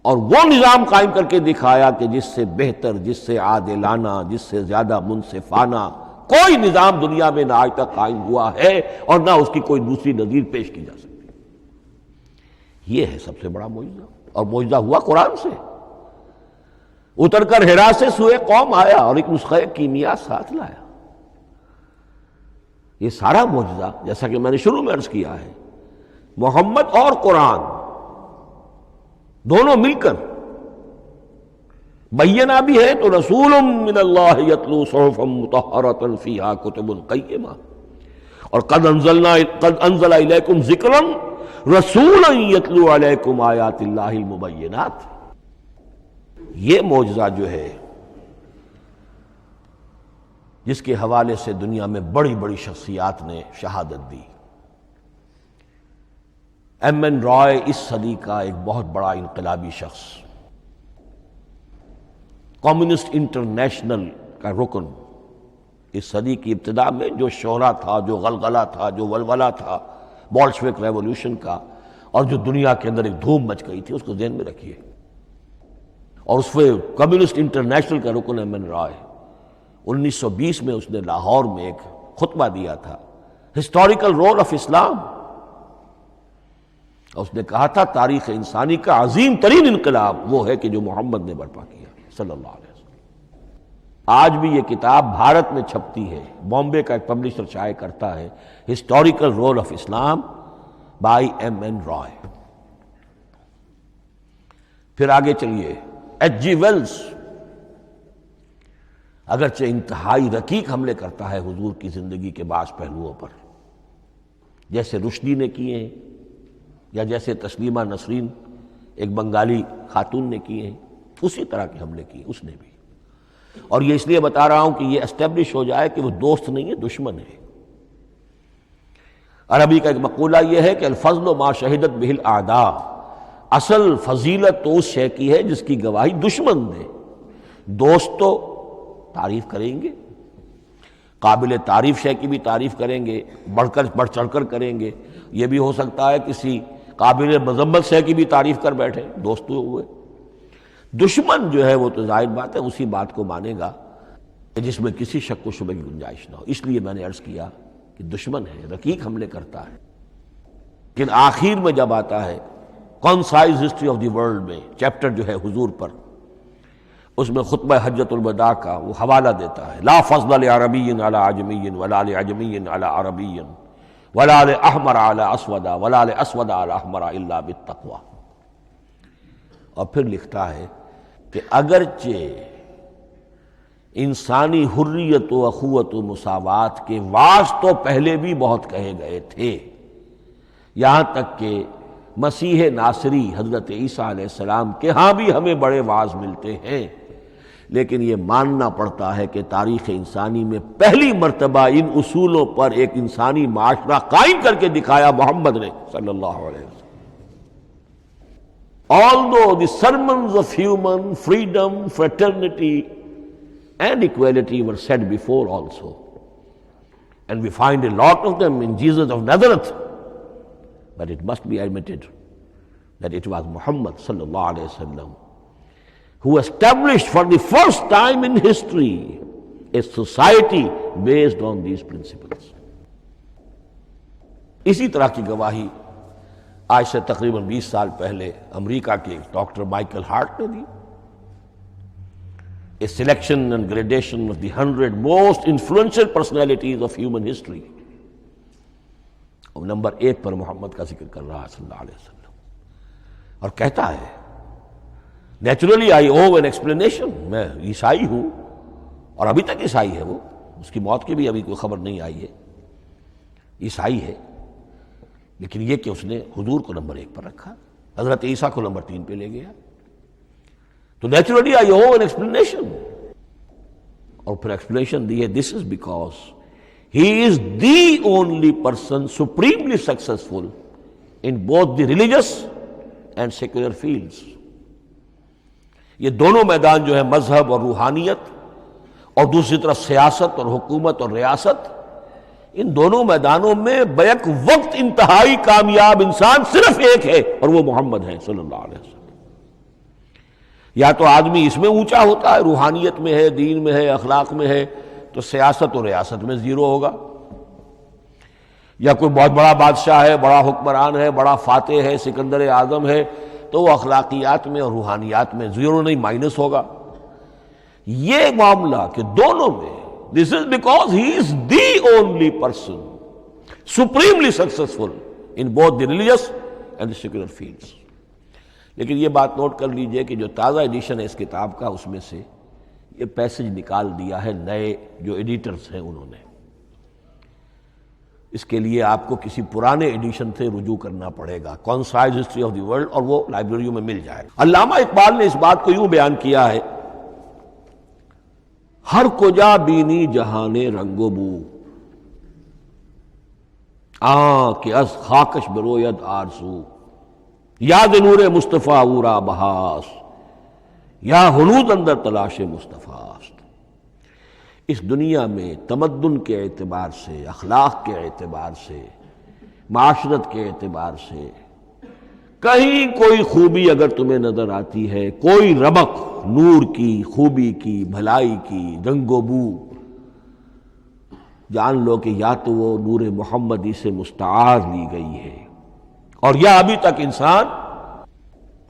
B: اور وہ نظام قائم کر کے دکھایا کہ جس سے بہتر، جس سے عادلانہ، جس سے زیادہ منصفانہ کوئی نظام دنیا میں نہ آج تک قائم ہوا ہے اور نہ اس کی کوئی دوسری نظیر پیش کی جا سکتی۔ یہ ہے سب سے بڑا معجزہ، اور معجزہ ہوا قرآن سے۔ اتر کر حرا سے سوئے قوم آیا اور ایک نسخہ کیمیا ساتھ لایا۔ یہ سارا معجزہ جیسا کہ میں نے شروع میں عرض کیا ہے، محمد اور قرآن دونوں مل کر بینہ بھی ہے تو رسول من اللہ یتلو صحفا مطہرۃ فیہا کتب قیمہ، اور قد انزل الیکم ذکرا رسولا یتلو علیکم آیات اللہ المبینات۔ یہ معجزہ جو ہے جس کے حوالے سے دنیا میں بڑی بڑی شخصیات نے شہادت دی۔ ایم این رائے اس صدی کا ایک بہت بڑا انقلابی شخص، کمیونسٹ انٹرنیشنل کا رکن، اس صدی کی ابتدا میں جو شعلہ تھا، جو غلغلہ تھا، جو ولولہ تھا بولشوک ریولوشن کا، اور جو دنیا کے اندر ایک دھوم مچ گئی تھی، اس کو ذہن میں رکھیے۔ اور اس میں کمیونسٹ انٹرنیشنل کا رکن ایم این رائے 1920 میں اس نے لاہور میں ایک خطبہ دیا تھا، ہسٹوریکل رول آف اسلام، اور اس نے کہا تھا تاریخ انسانی کا عظیم ترین انقلاب وہ ہے کہ جو محمد نے برپا کیا صلی اللہ علیہ وسلم۔ آج بھی یہ کتاب بھارت میں چھپتی ہے، بامبے کا ایک پبلشر شائع کرتا ہے، historical role of Islam by M N Roy. پھر آگے چلیے، ایچ جی ویلز اگرچہ انتہائی رقیق حملے کرتا ہے حضور کی زندگی کے بعض پہلوؤں پر، جیسے رشدی نے کیے ہیں یا جیسے تسلیمہ نسرین ایک بنگالی خاتون نے کیے ہیں، اسی طرح کے حملے کیے اس نے بھی۔ اور یہ اس لیے بتا رہا ہوں کہ یہ اسٹیبلش ہو جائے کہ وہ دوست نہیں ہے، دشمن ہے۔ عربی کا ایک مقولہ یہ ہے کہ الفضل ما شہدت بہ الاعداء، اصل فضیلت تو اس شے کی ہے جس کی گواہی دشمن دے۔ دوست تو تعریف کریں گے، قابل تعریف شے کی بھی تعریف کریں گے، بڑھ چڑھ کر کریں گے۔ یہ بھی ہو سکتا ہے کسی قابل مذمت شے کی بھی تعریف کر بیٹھے، دوست تو ہوئے۔ دشمن جو ہے وہ تو ظاہر بات ہے اسی بات کو مانے گا جس میں کسی شک و شبہ کی گنجائش نہ ہو۔ اس لیے میں نے عرض کیا کہ دشمن ہے، رقیق حملے کرتا ہے، لیکن آخر میں جب آتا ہے concise history of the world میں چیپٹر جو ہے حضور پر، اس میں خطبہ حجۃ الوداع کا وہ حوالہ دیتا ہے، لا فضل لعربی علی عجمی ولا لعجمی علی عربی ولا لاحمر علی اسود ولا لاسود علی احمر الا بالتقوی۔ اور پھر لکھتا ہے کہ اگرچہ انسانی حریت و اخوت و مساوات کے واعظ تو پہلے بھی بہت کہے گئے تھے، یہاں تک کہ مسیح ناصری حضرت عیسیٰ علیہ السلام کے ہاں بھی ہمیں بڑے واعظ ملتے ہیں، لیکن یہ ماننا پڑتا ہے کہ تاریخ انسانی میں پہلی مرتبہ ان اصولوں پر ایک انسانی معاشرہ قائم کر کے دکھایا محمد نے صلی اللہ علیہ وسلم۔ Although the sermons of human freedom, fraternity and equality were said before also, and we find a lot of them in Jesus of Nazareth, but it must be admitted that it was Muhammad sallallahu alaihi wasallam who established for the first time in history a society based on these principles. اسی طرح کی گواہی آج سے تقریباً 20 سال پہلے امریکہ کے ڈاکٹر مائیکل ہارٹ نے دی۔ A selection and gradation of the 100 most influential personalities of human history. اور نمبر 1 پر محمد کا ذکر کر رہا ہے صلی اللہ علیہ وسلم، اور کہتا ہے naturally I owe an explanation, میں عیسائی ہوں اور ابھی تک عیسائی ہے، وہ اس کی موت کی بھی ابھی کوئی خبر نہیں آئی ہے، عیسائی ہے، لیکن یہ کہ اس نے حضور کو نمبر 1 پر رکھا، حضرت عیسیٰ کو نمبر 3 پہ لے گیا، تو naturally I owe an explanation, اور پھر ایکسپلینیشن دی ہے this is because he is the only person supremely successful in both the religious and secular fields. یہ دونوں میدان جو ہے مذہب اور روحانیت، اور دوسری طرف سیاست اور حکومت اور ریاست، ان دونوں میدانوں میں بیک وقت انتہائی کامیاب انسان صرف ایک ہے، اور وہ محمد ہے صلی اللہ علیہ وسلم۔ یا تو آدمی اس میں اونچا ہوتا ہے، روحانیت میں ہے، دین میں ہے، اخلاق میں ہے، تو سیاست اور ریاست میں زیرو ہوگا، یا کوئی بہت بڑا بادشاہ ہے، بڑا حکمران ہے، بڑا فاتح ہے، سکندر اعظم ہے، تو وہ اخلاقیات میں اور روحانیات میں زیرو نہیں، مائنس ہوگا۔ یہ معاملہ کہ دونوں میں this is because he is the only person supremely successful in both the religious and the secular fields. لیکن یہ بات نوٹ کر لیجئے کہ جو تازہ ایڈیشن ہے اس کتاب کا، اس میں سے یہ پیسج نکال دیا ہے نئے جو ایڈیٹرز ہیں انہوں نے۔ اس کے لیے آپ کو کسی پرانے ایڈیشن سے رجوع کرنا پڑے گا، concise history of the world, اور وہ لائبریریوں میں مل جائے گا۔ علامہ اقبال نے اس بات کو یوں بیان کیا ہے، ہر کجا بینی جہان رنگ و بو، کہ از خاکش بروید آرزو، یاد نور مصطفیٰ اورا بہاس، یا ہنود اندر تلاش مصطفیٰ است۔ اس دنیا میں تمدن کے اعتبار سے، اخلاق کے اعتبار سے، معاشرت کے اعتبار سے کہیں کوئی خوبی اگر تمہیں نظر آتی ہے، کوئی رمق نور کی، خوبی کی، بھلائی کی، رنگ و بو، جان لو کہ یا تو وہ نور محمدی سے مستعار لی گئی ہے، اور یا ابھی تک انسان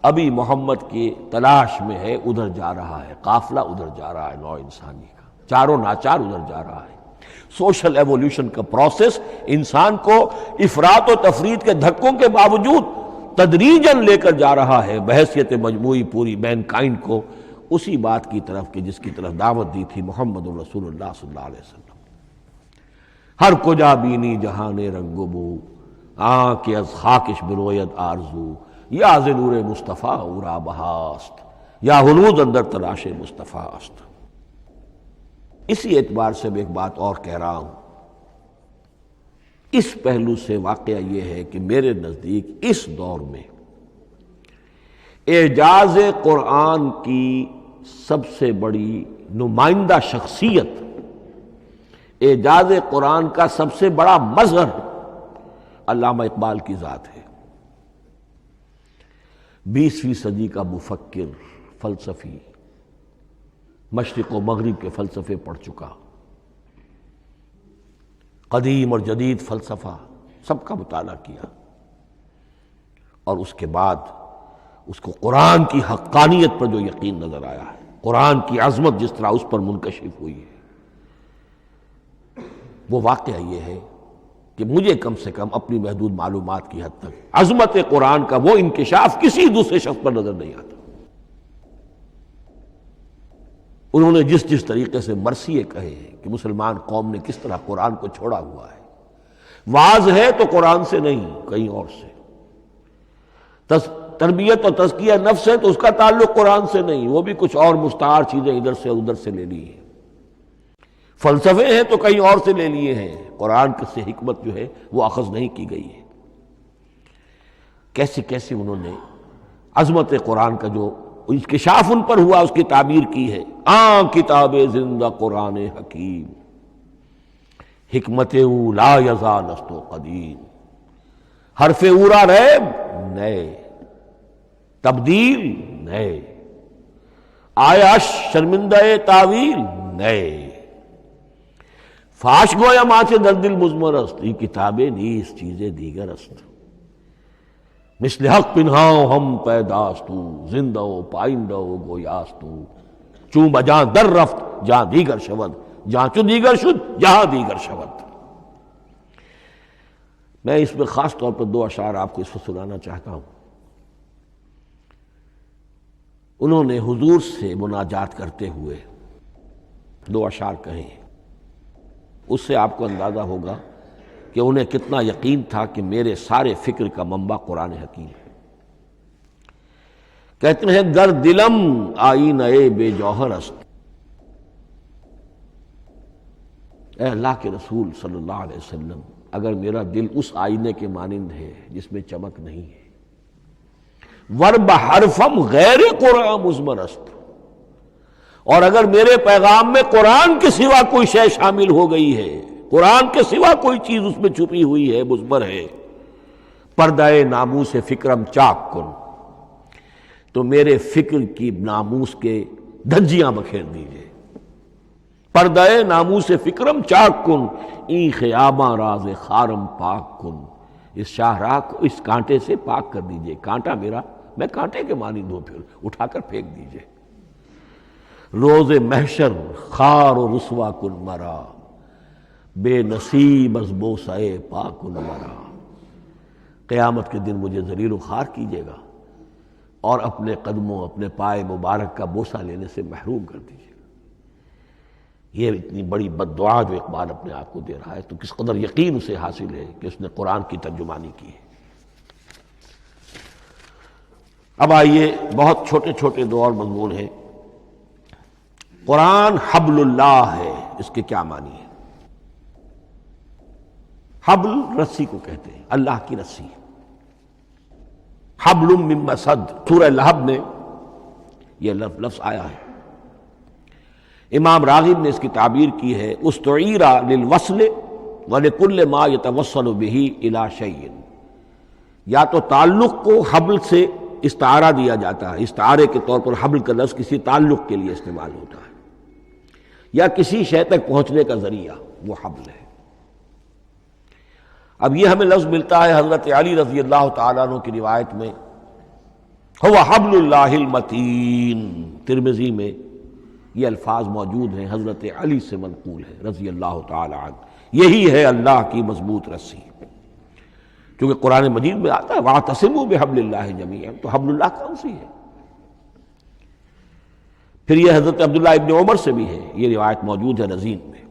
B: ابھی محمد کی تلاش میں ہے، ادھر جا رہا ہے، قافلہ ادھر جا رہا ہے، نوع انسانی کا چاروں ناچار ادھر جا رہا ہے۔ سوشل ایوولوشن کا پروسیس انسان کو افراط و تفرید کے دھکوں کے باوجود تدریجاً لے کر جا رہا ہے بحیثیت مجموعی پوری مین کائنڈ کو اسی بات کی طرف کہ جس کی طرف دعوت دی تھی محمد رسول اللہ صلی اللہ علیہ وسلم۔ ہر کجا بینی جہان رنگ و بو، کہ از خاکش بروید آرزو، یا ز نور مصطفیٰ اورا بہاست، یا ہنود اندر تلاش مصطفیٰ است۔ اسی اعتبار سے میں ایک بات اور کہہ رہا ہوں، اس پہلو سے واقعہ یہ ہے کہ میرے نزدیک اس دور میں اعجاز قرآن کی سب سے بڑی نمائندہ شخصیت، اعجاز قرآن کا سب سے بڑا مظہر علامہ اقبال کی ذات ہے۔ 20ویں صدی کا مفکر، فلسفی، مشرق و مغرب کے فلسفے پڑھ چکا، قدیم اور جدید فلسفہ سب کا مطالعہ کیا، اور اس کے بعد اس کو قرآن کی حقانیت پر جو یقین نظر آیا ہے، قرآن کی عظمت جس طرح اس پر منکشف ہوئی ہے، وہ واقعہ یہ ہے کہ مجھے کم سے کم اپنی محدود معلومات کی حد تک عظمت قرآن کا وہ انکشاف کسی دوسرے شخص پر نظر نہیں آتا۔ انہوں نے جس طریقے سے مرثیے کہے ہیں کہ مسلمان قوم نے کس طرح قرآن کو چھوڑا ہوا ہے، واعظ ہے تو قرآن سے نہیں، کہیں اور سے۔ تربیت اور تزکیہ نفس ہے تو اس کا تعلق قرآن سے نہیں، وہ بھی کچھ اور مستعار چیزیں ادھر سے ادھر سے لے لی ہیں۔ فلسفے ہیں تو کہیں اور سے لے لیے ہیں، قرآن سے حکمت جو ہے وہ اخذ نہیں کی گئی ہے۔ کیسے کیسے انہوں نے عظمت قرآن کا جو انکشاف ان پر ہوا اس کی تعبیر کی ہے۔ کتاب زندہ قرآن حکیم، حکمت او لا یزال است و قدیم، حرف اورا ریب نئے، تبدیل نئے، آیا شرمندہ تعویل نئے، فاش گویا ماں سے در دل مضمر است، یہ کتابیں نیز چیزیں دیگر است، مثل حق پنہاؤ ہم پیداستو، زندہ و پائندہ و گویاستو، چون بجاں در رفت جہاں دیگر شود، جہاں چو دیگر شد جہاں دیگر شود۔ میں اس میں خاص طور پر دو اشعار آپ کو اس وقت سنانا چاہتا ہوں۔ انہوں نے حضور سے مناجات کرتے ہوئے دو اشعار کہے ہیں، اس سے آپ کو اندازہ ہوگا کہ انہیں کتنا یقین تھا کہ میرے سارے فکر کا منبع قرآن حکیم ہے۔ کہتے ہیں در دلم آئینہ بے جوہر است، اے اللہ کے رسول صلی اللہ علیہ وسلم، اگر میرا دل اس آئینے کے مانند ہے جس میں چمک نہیں ہے، ورب حرفم غیر قرآن مضمر است، اور اگر میرے پیغام میں قرآن کے سوا کوئی شے شامل ہو گئی ہے، قرآن کے سوا کوئی چیز اس میں چھپی ہوئی ہے، مضمر ہے، پردہ ناموس فکرم چاک کن، تو میرے فکر کی ناموس کے دھجیاں بکھیر دیجئے۔ پردہ ناموس فکرم چاک کن، این خیاباں راز خارم پاک کن، اس شاہراہ کو اس کانٹے سے پاک کر دیجئے، کانٹا میرا، میں کانٹے کے مانند ہوں، پھر اٹھا کر پھینک دیجئے۔ روز محشر خار و رسوا کن مرا، بے نصیب از بوسہ پاک کن مرا، قیامت کے دن مجھے ذلیل و خوار کیجیے گا اور اپنے قدموں، اپنے پائے مبارک کا بوسہ لینے سے محروم کر دیجیے گا۔ یہ اتنی بڑی بد دعا جو اقبال اپنے آپ کو دے رہا ہے، تو کس قدر یقین اسے حاصل ہے کہ اس نے قرآن کی ترجمانی کی ہے۔ اب آئیے، بہت چھوٹے چھوٹے دو اور مضمون ہیں۔ قرآن حبل اللہ ہے، اس کے کیا معنی ہے؟ حبل رسی کو کہتے ہیں، اللہ کی رسی۔ حبل من مسد، سورہ لہب میں یہ لفظ آیا ہے۔ امام راغب نے اس کی تعبیر کی ہے، استعیر للوصل ولکل ما یتوصل بہ الی شیء، یا تو تعلق کو حبل سے استعارہ دیا جاتا ہے، استعارے کے طور پر حبل کا لفظ کسی تعلق کے لیے استعمال ہوتا ہے، یا کسی شے تک پہنچنے کا ذریعہ، وہ حبل ہے۔ اب یہ ہمیں لفظ ملتا ہے حضرت علی رضی اللہ تعالیٰ عنہ کی روایت میں، هو حبل اللہ المتین، ترمذی میں یہ الفاظ موجود ہیں، حضرت علی سے منقول ہے رضی اللہ تعالی عنہ، یہی ہے اللہ کی مضبوط رسی۔ کیونکہ قرآن مجید میں آتا ہے وَاعْتَصِمُوا بِحَبْلِ اللَّهِ جَمِيعًا، تو حبل اللہ کون سی ہے؟ پھر یہ حضرت عبداللہ ابن عمر سے بھی ہے، یہ روایت موجود ہے رزین میں،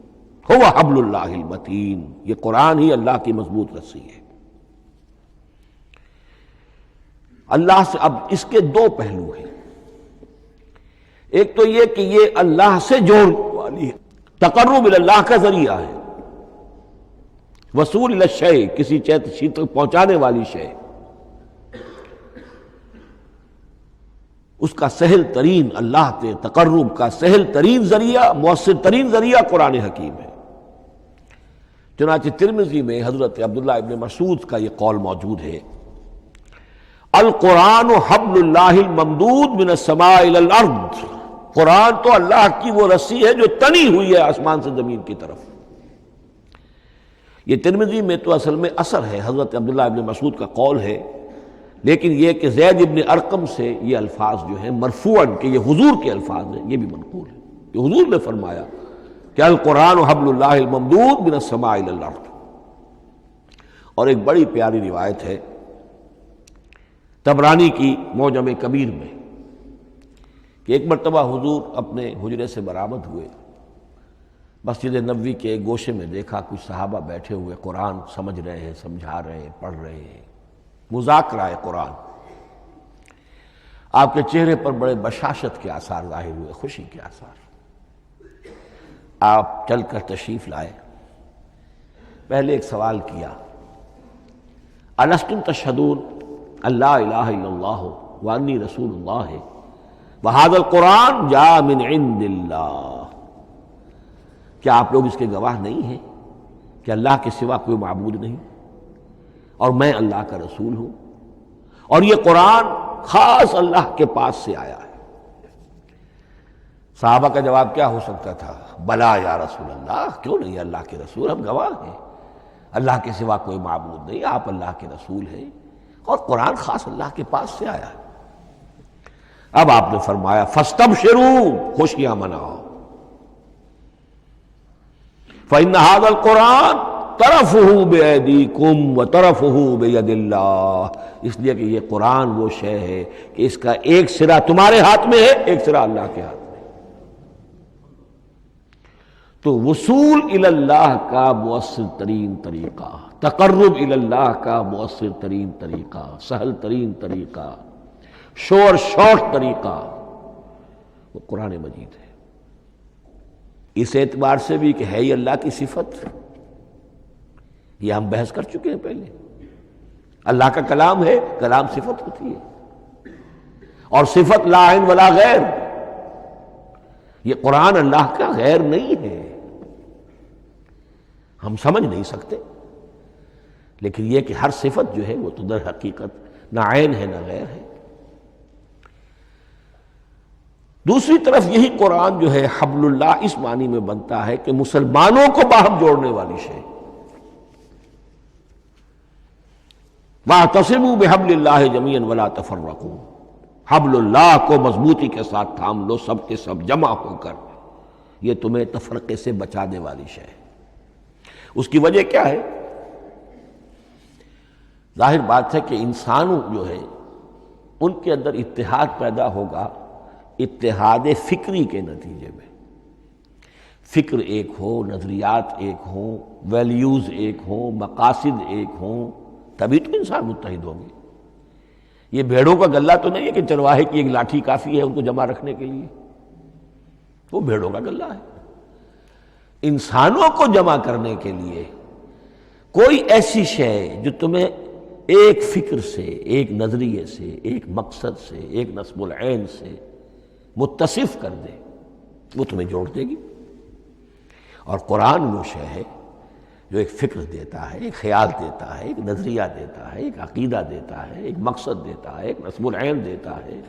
B: هو حبل اللہ المتین، یہ قرآن ہی اللہ کی مضبوط رسی ہے۔ اللہ سے اب اس کے دو پہلو ہیں، ایک تو یہ کہ یہ اللہ سے جوڑنے والی ہے، تقرب اللہ کا ذریعہ ہے، وصول الی الشیء، کسی چیز تک پہنچانے والی شے، اس کا سہل ترین، اللہ کے تقرب کا سہل ترین ذریعہ، مؤثر ترین ذریعہ قرآن حکیم ہے۔ چنانچہ ترمذی میں حضرت عبداللہ ابن مسعود کا یہ قول موجود ہے، القرآن حبل اللہ الممدود من السماء الی الارض، قرآن تو اللہ کی وہ رسی ہے جو تنی ہوئی ہے آسمان سے زمین کی طرف۔ یہ ترمذی میں تو اصل میں اثر ہے، حضرت عبداللہ ابن مسعود کا قول ہے، لیکن یہ کہ زید ابن ارقم سے یہ الفاظ جو ہیں مرفوعاً کہ یہ حضور کے الفاظ ہیں، یہ بھی منقول ہے کہ حضور نے فرمایا کہ القرآن حبل اللہ الممدود من السماء الی الارض۔ اور ایک بڑی پیاری روایت ہے طبرانی کی معجم کبیر میں کہ ایک مرتبہ حضور اپنے حجرے سے برآمد ہوئے مسجد نبوی کے ایک گوشے میں دیکھا کچھ صحابہ بیٹھے ہوئے قرآن سمجھ رہے ہیں، سمجھا رہے ہیں، پڑھ رہے ہیں، مذاکرہ ہے قرآن۔ آپ کے چہرے پر بڑے بشاشت کے آثار ظاہر ہوئے، خوشی کے آثار۔ آپ چل کر تشریف لائے، پہلے ایک سوال کیا، الستم تشہدون اللہ الہ الا اللہ وانی رسول اللہ وہذا القرآن جاء من عند اللہ، کیا آپ لوگ اس کے گواہ نہیں ہیں کہ اللہ کے سوا کوئی معبود نہیں اور میں اللہ کا رسول ہوں، اور یہ قرآن خاص اللہ کے پاس سے آیا ہے؟ صحابہ کا جواب کیا ہو سکتا تھا؟ بلا یا رسول اللہ، کیوں نہیں اللہ کے رسول، ہم گواہ ہیں، اللہ کے سوا کوئی معبود نہیں، آپ اللہ کے رسول ہیں اور قرآن خاص اللہ کے پاس سے آیا ہے۔ اب آپ نے فرمایا فاستبشروا، خوشیاں مناؤ، فإن هذا القرآن طرفه بأيديكم وطرفه بيد اللہ، اس لیے کہ یہ قرآن وہ شے ہے کہ اس کا ایک سرا تمہارے ہاتھ میں ہے، ایک سرا اللہ کے ہاتھ میں۔ تو وصول الی اللہ کا مؤثر ترین طریقہ، تقرب الی اللہ کا مؤثر ترین طریقہ، سہل ترین طریقہ، شور شارٹ طریقہ وہ قرآن مجید ہے۔ اس اعتبار سے بھی کہ ہے ہی اللہ کی صفت، یہ ہم بحث کر چکے ہیں پہلے، اللہ کا کلام ہے، کلام صفت ہوتی ہے، اور صفت لا عین ولا غیر، یہ قرآن اللہ کا غیر نہیں ہے، ہم سمجھ نہیں سکتے، لیکن یہ کہ ہر صفت جو ہے وہ تو در حقیقت نہ عین ہے نہ غیر ہے۔ دوسری طرف یہی قرآن جو ہے حبل اللہ اس معنی میں بنتا ہے کہ مسلمانوں کو باہم جوڑنے والی شے، وَاعْتَصِمُوا بِحَبْلِ اللَّهِ جَمِيعًا وَلَا تَفَرَّقُوا، حبل اللہ کو مضبوطی کے ساتھ تھام لو، سب کے سب جمع ہو کر، یہ تمہیں تفرقے سے بچانے والی شے ہے۔ اس کی وجہ کیا ہے؟ ظاہر بات ہے کہ انسانوں جو ہے ان کے اندر اتحاد پیدا ہوگا اتحاد فکری کے نتیجے میں، فکر ایک ہو، نظریات ایک ہوں، ویلیوز ایک ہوں، مقاصد ایک ہوں، تبھی تو انسان متحد ہوں گے۔ یہ بھیڑوں کا گلہ تو نہیں ہے کہ چرواہے کی ایک لاٹھی کافی ہے ان کو جمع رکھنے کے لیے، وہ بھیڑوں کا گلہ ہے۔ انسانوں کو جمع کرنے کے لیے کوئی ایسی شے جو تمہیں ایک فکر سے، ایک نظریے سے، ایک مقصد سے، ایک نصب العین سے متصف کر دے، وہ تمہیں جوڑ دے گی۔ اور قرآن وہ شے ہے جو ایک فکر دیتا ہے، ایک خیال دیتا ہے، ایک نظریہ دیتا ہے، ایک عقیدہ دیتا ہے، ایک مقصد دیتا ہے، ایک نصب العین دیتا ہے،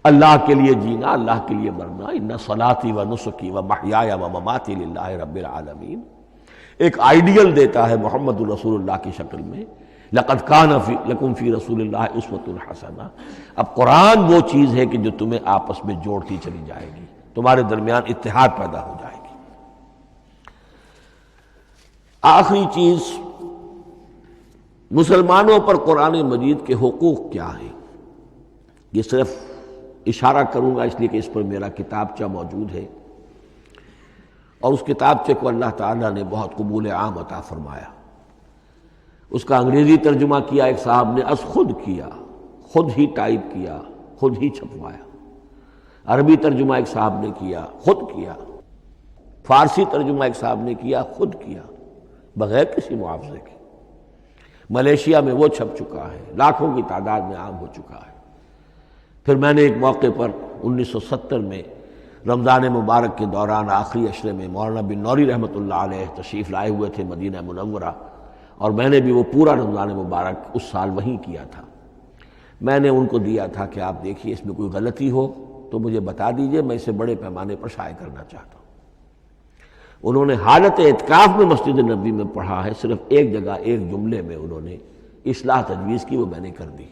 B: اللہ کے لیے جینا، اللہ کے لیے مرنا، ان صلاتی و نسکی و محیای و مماتی للہ رب العالمین، ایک آئیڈیل دیتا ہے محمد رسول اللہ کی شکل میں، لقد کان لکم فی رسول اللہ اسوۃ حسنہ۔ اب قرآن وہ چیز ہے کہ جو تمہیں آپس میں جوڑتی چلی جائے گی، تمہارے درمیان اتحاد پیدا ہو جائے گی۔ آخری چیز، مسلمانوں پر قرآن مجید کے حقوق کیا ہیں؟ یہ صرف اشارہ کروں گا اس لیے کہ اس پر میرا کتابچہ موجود ہے، اور اس کتابچے کو اللہ تعالیٰ نے بہت قبول عام عطا فرمایا۔ اس کا انگریزی ترجمہ کیا ایک صاحب نے، از خود کیا، خود ہی ٹائپ کیا، خود ہی چھپوایا۔ عربی ترجمہ ایک صاحب نے کیا، خود کیا۔ فارسی ترجمہ ایک صاحب نے کیا، خود کیا، بغیر کسی معاوضے کے۔ ملیشیا میں وہ چھپ چکا ہے، لاکھوں کی تعداد میں عام ہو چکا ہے۔ پھر میں نے ایک موقع پر 1970 میں رمضان مبارک کے دوران آخری عشرے میں مولانا بن نوری رحمۃ اللہ علیہ تشریف لائے ہوئے تھے مدینہ منورہ، اور میں نے بھی وہ پورا رمضان مبارک اس سال وہیں کیا تھا۔ میں نے ان کو دیا تھا کہ آپ دیکھیے اس میں کوئی غلطی ہو تو مجھے بتا دیجئے، میں اسے بڑے پیمانے پر شائع کرنا چاہتا ہوں۔ انہوں نے حالت اعتکاف میں مسجد نبوی میں پڑھا ہے، صرف ایک جگہ ایک جملے میں انہوں نے اصلاح تجویز کی، وہ میں نے کر دی۔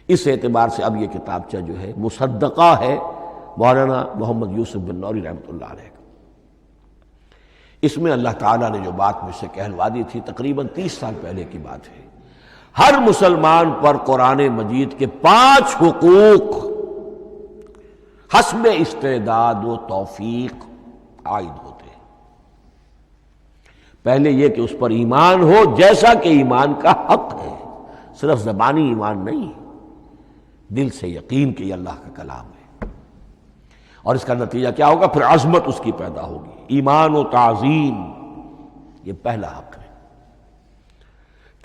B: اس اعتبار سے اب یہ کتابچہ جو ہے مصدقہ ہے مولانا محمد یوسف بن نوری رحمۃ اللہ علیہ کا۔ اس میں اللہ تعالیٰ نے جو بات مجھ سے کہلوا دی تھی، تقریباً 30 سال پہلے کی بات ہے، ہر مسلمان پر قرآن مجید کے 5 حقوق حسب استعداد و توفیق عائد ہوتے ہیں۔ پہلے یہ کہ اس پر ایمان ہو جیسا کہ ایمان کا حق ہے، صرف زبانی ایمان نہیں، دل سے یقین کہ یہ اللہ کا کلام ہے۔ اور اس کا نتیجہ کیا ہوگا؟ پھر عظمت اس کی پیدا ہوگی، ایمان و تعظیم، یہ پہلا حق ہے۔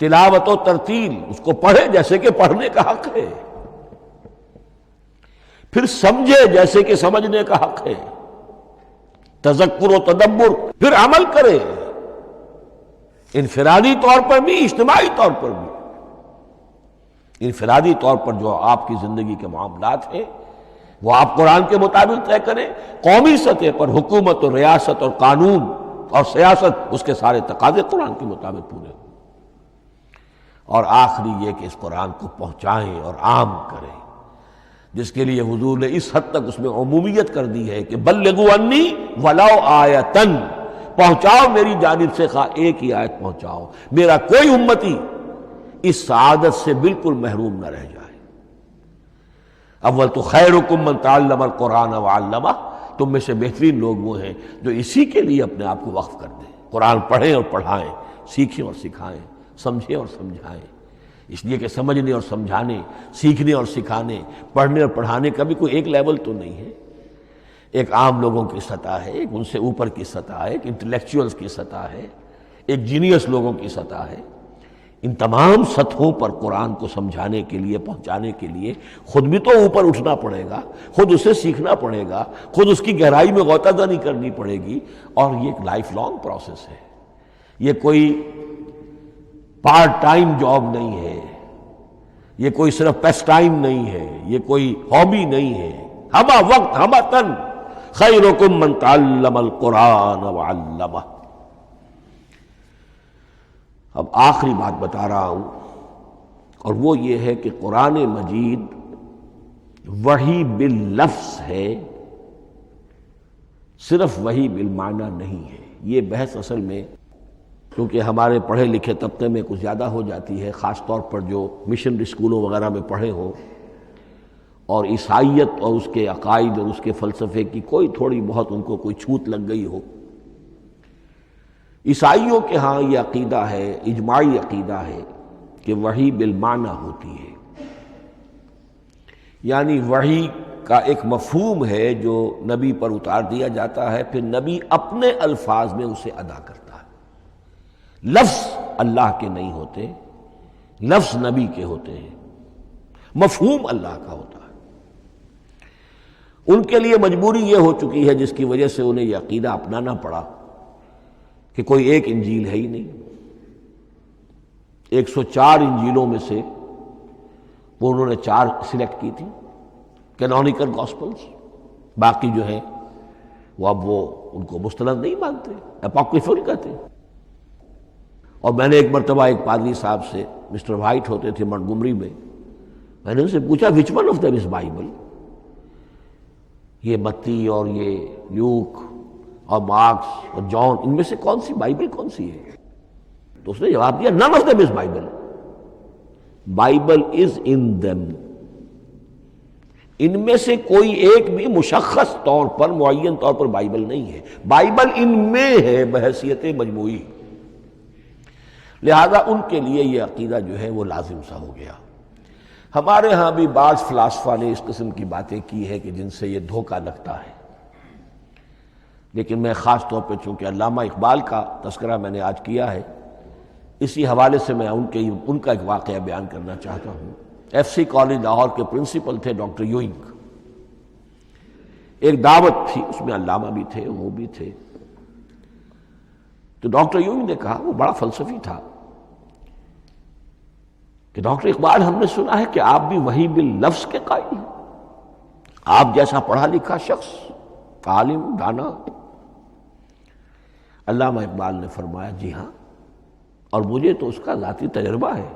B: تلاوت و ترتیل، اس کو پڑھے جیسے کہ پڑھنے کا حق ہے، پھر سمجھے جیسے کہ سمجھنے کا حق ہے، تذکر و تدبر، پھر عمل کرے، انفرادی طور پر بھی اجتماعی طور پر بھی۔ انفرادی طور پر جو آپ کی زندگی کے معاملات ہیں وہ آپ قرآن کے مطابق طے کریں، قومی سطح پر حکومت اور ریاست اور قانون اور سیاست، اس کے سارے تقاضے قرآن کے مطابق پورے ہوں، اور آخری یہ کہ اس قرآن کو پہنچائیں اور عام کریں، جس کے لیے حضور نے اس حد تک اس میں عمومیت کر دی ہے کہ بلغوا انی ولو آیۃ، پہنچاؤ میری جانب سے خواہ ایک ہی آیت پہنچاؤ، میرا کوئی امتی اس سعادت سے بالکل محروم نہ رہ جائے۔ اول تو خیرکم من تعلم القرآن وعلمہ، تم میں سے بہترین لوگ وہ ہیں جو اسی کے لیے اپنے آپ کو وقف کر دیں، قرآن پڑھیں اور پڑھائیں، سیکھیں اور سکھائیں، سمجھیں اور سمجھائیں۔ اس لیے کہ سمجھنے اور سمجھانے، سیکھنے اور سکھانے، پڑھنے اور پڑھانے کا بھی کوئی ایک لیول تو نہیں ہے، ایک عام لوگوں کی سطح ہے، ایک ان سے اوپر کی سطح ہے، ایک انٹلیکچوئلز کی سطح ہے، ایک جینیس لوگوں کی سطح ہے۔ ان تمام سطحوں پر قرآن کو سمجھانے کے لیے، پہنچانے کے لیے خود بھی تو اوپر اٹھنا پڑے گا، خود اسے سیکھنا پڑے گا، خود اس کی گہرائی میں غوطہ زنی کرنی پڑے گی، اور یہ ایک لائف لانگ پروسیس ہے، یہ کوئی پارٹ ٹائم جاب نہیں ہے، یہ کوئی صرف پیس ٹائم نہیں ہے، یہ کوئی ہابی نہیں ہے، ہمہ وقت ہمہ تن، خیرکم من تعلم القرآن وعلمہ۔ اب آخری بات بتا رہا ہوں، اور وہ یہ ہے کہ قرآن مجید وحی باللفظ ہے، صرف وحی بالمعنی نہیں ہے۔ یہ بحث اصل میں کیونکہ ہمارے پڑھے لکھے طبقے میں کچھ زیادہ ہو جاتی ہے، خاص طور پر جو مشنری اسکولوں وغیرہ میں پڑھے ہوں اور عیسائیت اور اس کے عقائد اور اس کے فلسفے کی کوئی تھوڑی بہت ان کو کوئی چھوت لگ گئی ہو۔ عیسائیوں کے ہاں یہ عقیدہ ہے، اجماعی عقیدہ ہے کہ وحی بالمعنی ہوتی ہے، یعنی وحی کا ایک مفہوم ہے جو نبی پر اتار دیا جاتا ہے، پھر نبی اپنے الفاظ میں اسے ادا کرتا ہے۔ لفظ اللہ کے نہیں ہوتے، لفظ نبی کے ہوتے ہیں، مفہوم اللہ کا ہوتا ہے۔ ان کے لیے مجبوری یہ ہو چکی ہے جس کی وجہ سے انہیں یہ عقیدہ اپنانا پڑا کہ کوئی ایک انجیل ہے ہی نہیں، 104 انجیلوں میں سے وہ انہوں نے 4 سلیکٹ کی تھی کینونیکل گاسپلز، باقی جو ہیں وہ اب وہ ان کو مستند نہیں مانتے، اپوکریفل کہتے ہیں۔ اور میں نے ایک مرتبہ ایک پادری صاحب سے، مسٹر وائٹ ہوتے تھے منٹگمری میں نے ان سے پوچھا which one of them is Bible, یہ متی اور یہ لیوک اور مارکس اور جان، ان میں سے کون سی بائبل کون سی ہے؟ تو اس نے جواب دیا none of them is Bible. Bible is in them. ان میں سے کوئی ایک بھی مشخص طور پر، معین طور پر بائبل نہیں ہے، بائبل ان میں ہے بحیثیت مجموعی۔ لہذا ان کے لیے یہ عقیدہ جو ہے وہ لازم سا ہو گیا۔ ہمارے ہاں بھی بعض فلاسفہ نے اس قسم کی باتیں کی ہے کہ جن سے یہ دھوکہ لگتا ہے، لیکن میں خاص طور پہ چونکہ علامہ اقبال کا تذکرہ میں نے آج کیا ہے، اسی حوالے سے میں ان کا ایک واقعہ بیان کرنا چاہتا ہوں۔ ایف سی کالج لاہور کے پرنسپل تھے ڈاکٹر یوئنگ۔ ایک دعوت تھی، اس میں علامہ بھی تھے، وہ بھی تھے۔ تو ڈاکٹر یوئنگ نے کہا، وہ بڑا فلسفی تھا، کہ ڈاکٹر اقبال ہم نے سنا ہے کہ آپ بھی وحی باللفظ کے قائل ہیں، آپ جیسا پڑھا لکھا شخص، عالم دانا۔ علامہ اقبال نے فرمایا جی ہاں، اور مجھے تو اس کا ذاتی تجربہ ہے،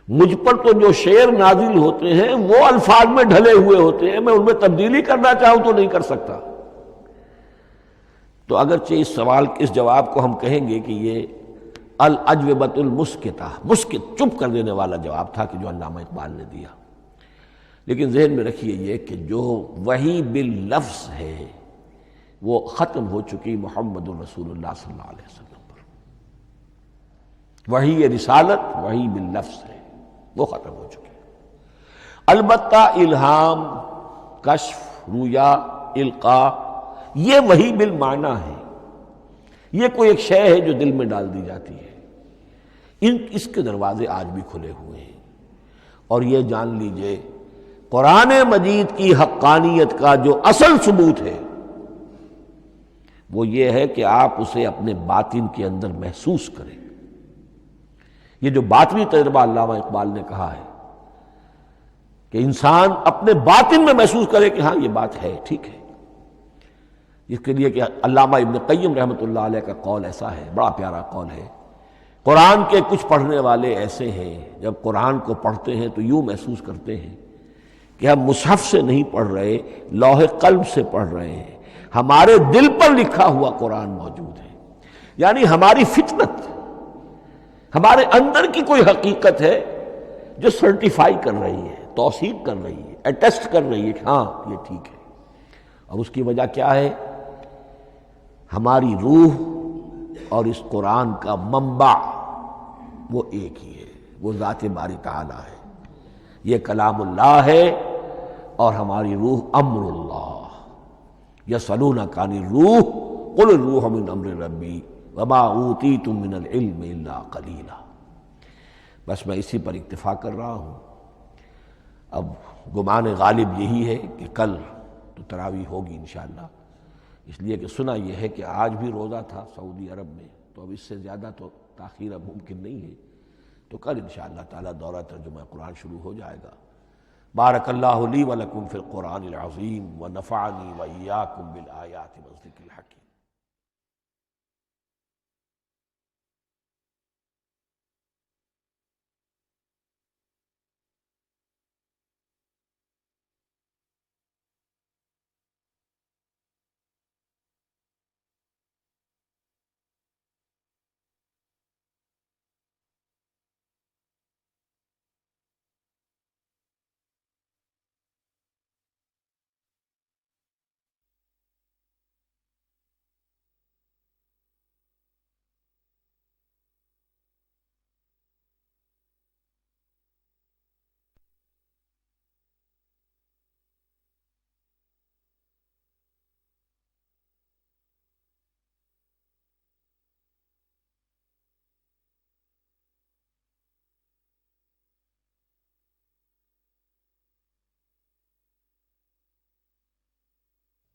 B: مجھ پر تو جو شعر نازل ہوتے ہیں وہ الفاظ میں ڈھلے ہوئے ہوتے ہیں، میں ان میں تبدیلی کرنا چاہوں تو نہیں کر سکتا۔ تو اگرچہ اس سوال اس جواب کو ہم کہیں گے کہ یہ الاجوبۃ المسکتہ، مسکت، چپ کر دینے والا جواب تھا کہ جو علامہ اقبال نے دیا، لیکن ذہن میں رکھیے یہ کہ جو وحی باللفظ ہے وہ ختم ہو چکی محمد الرسول اللہ صلی اللہ علیہ وسلم پر۔ وحی رسالت وحی باللفظ ہے، وہ ختم ہو چکی۔ البتہ الہام، کشف، رویا، القاء، یہ وحی بالمعنی ہے، یہ کوئی ایک شے ہے جو دل میں ڈال دی جاتی ہے۔ اس کے دروازے آج بھی کھلے ہوئے ہیں، اور یہ جان لیجئے قرآن مجید کی حقانیت کا جو اصل ثبوت ہے وہ یہ ہے کہ آپ اسے اپنے باطن کے اندر محسوس کریں۔ یہ جو باطنی تجربہ علامہ اقبال نے کہا ہے کہ انسان اپنے باطن میں محسوس کرے کہ ہاں یہ بات ہے، ٹھیک ہے۔ اس کے لیے کہ علامہ ابن قیم رحمۃ اللہ علیہ کا قول ایسا ہے، بڑا پیارا قول ہے، قرآن کے کچھ پڑھنے والے ایسے ہیں جب قرآن کو پڑھتے ہیں تو یوں محسوس کرتے ہیں کہ ہم مصحف سے نہیں پڑھ رہے، لوح قلب سے پڑھ رہے ہیں، ہمارے دل پر لکھا ہوا قرآن موجود ہے۔ یعنی ہماری فطرت، ہمارے اندر کی کوئی حقیقت ہے جو سرٹیفائی کر رہی ہے، توثیق کر رہی ہے، اٹیسٹ کر رہی ہے کہ ہاں یہ ٹھیک ہے۔ اور اس کی وجہ کیا ہے؟ ہماری روح اور اس قرآن کا منبع وہ ایک ہی ہے، وہ ذات باری تعالیٰ ہے، یہ کلام اللہ ہے، اور ہماری روح امر اللہ۔ یسألونک عن الروح قل الروح من امر ربی وما اوتیتم من العلم الا قلیلا۔ بس میں اسی پر اکتفا کر رہا ہوں۔ اب گمان غالب یہی ہے کہ کل تو تراویح ہوگی انشاءاللہ، اس لیے کہ سنا یہ ہے کہ آج بھی روزہ تھا سعودی عرب میں، تو اب اس سے زیادہ تو تاخیر اب ممکن نہیں ہے، تو کل انشاءاللہ تعالی دورہ ترجمہ قرآن شروع ہو جائے گا۔ بارک اللہ لی ولکم فی القرآن العظیم ونفعنی وإیاکم بالآیات والذکر الحکیم۔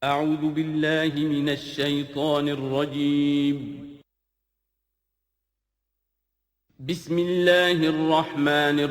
A: أعوذ بالله من الشيطان الرجيم. بسم الله الرحمن الرحيم.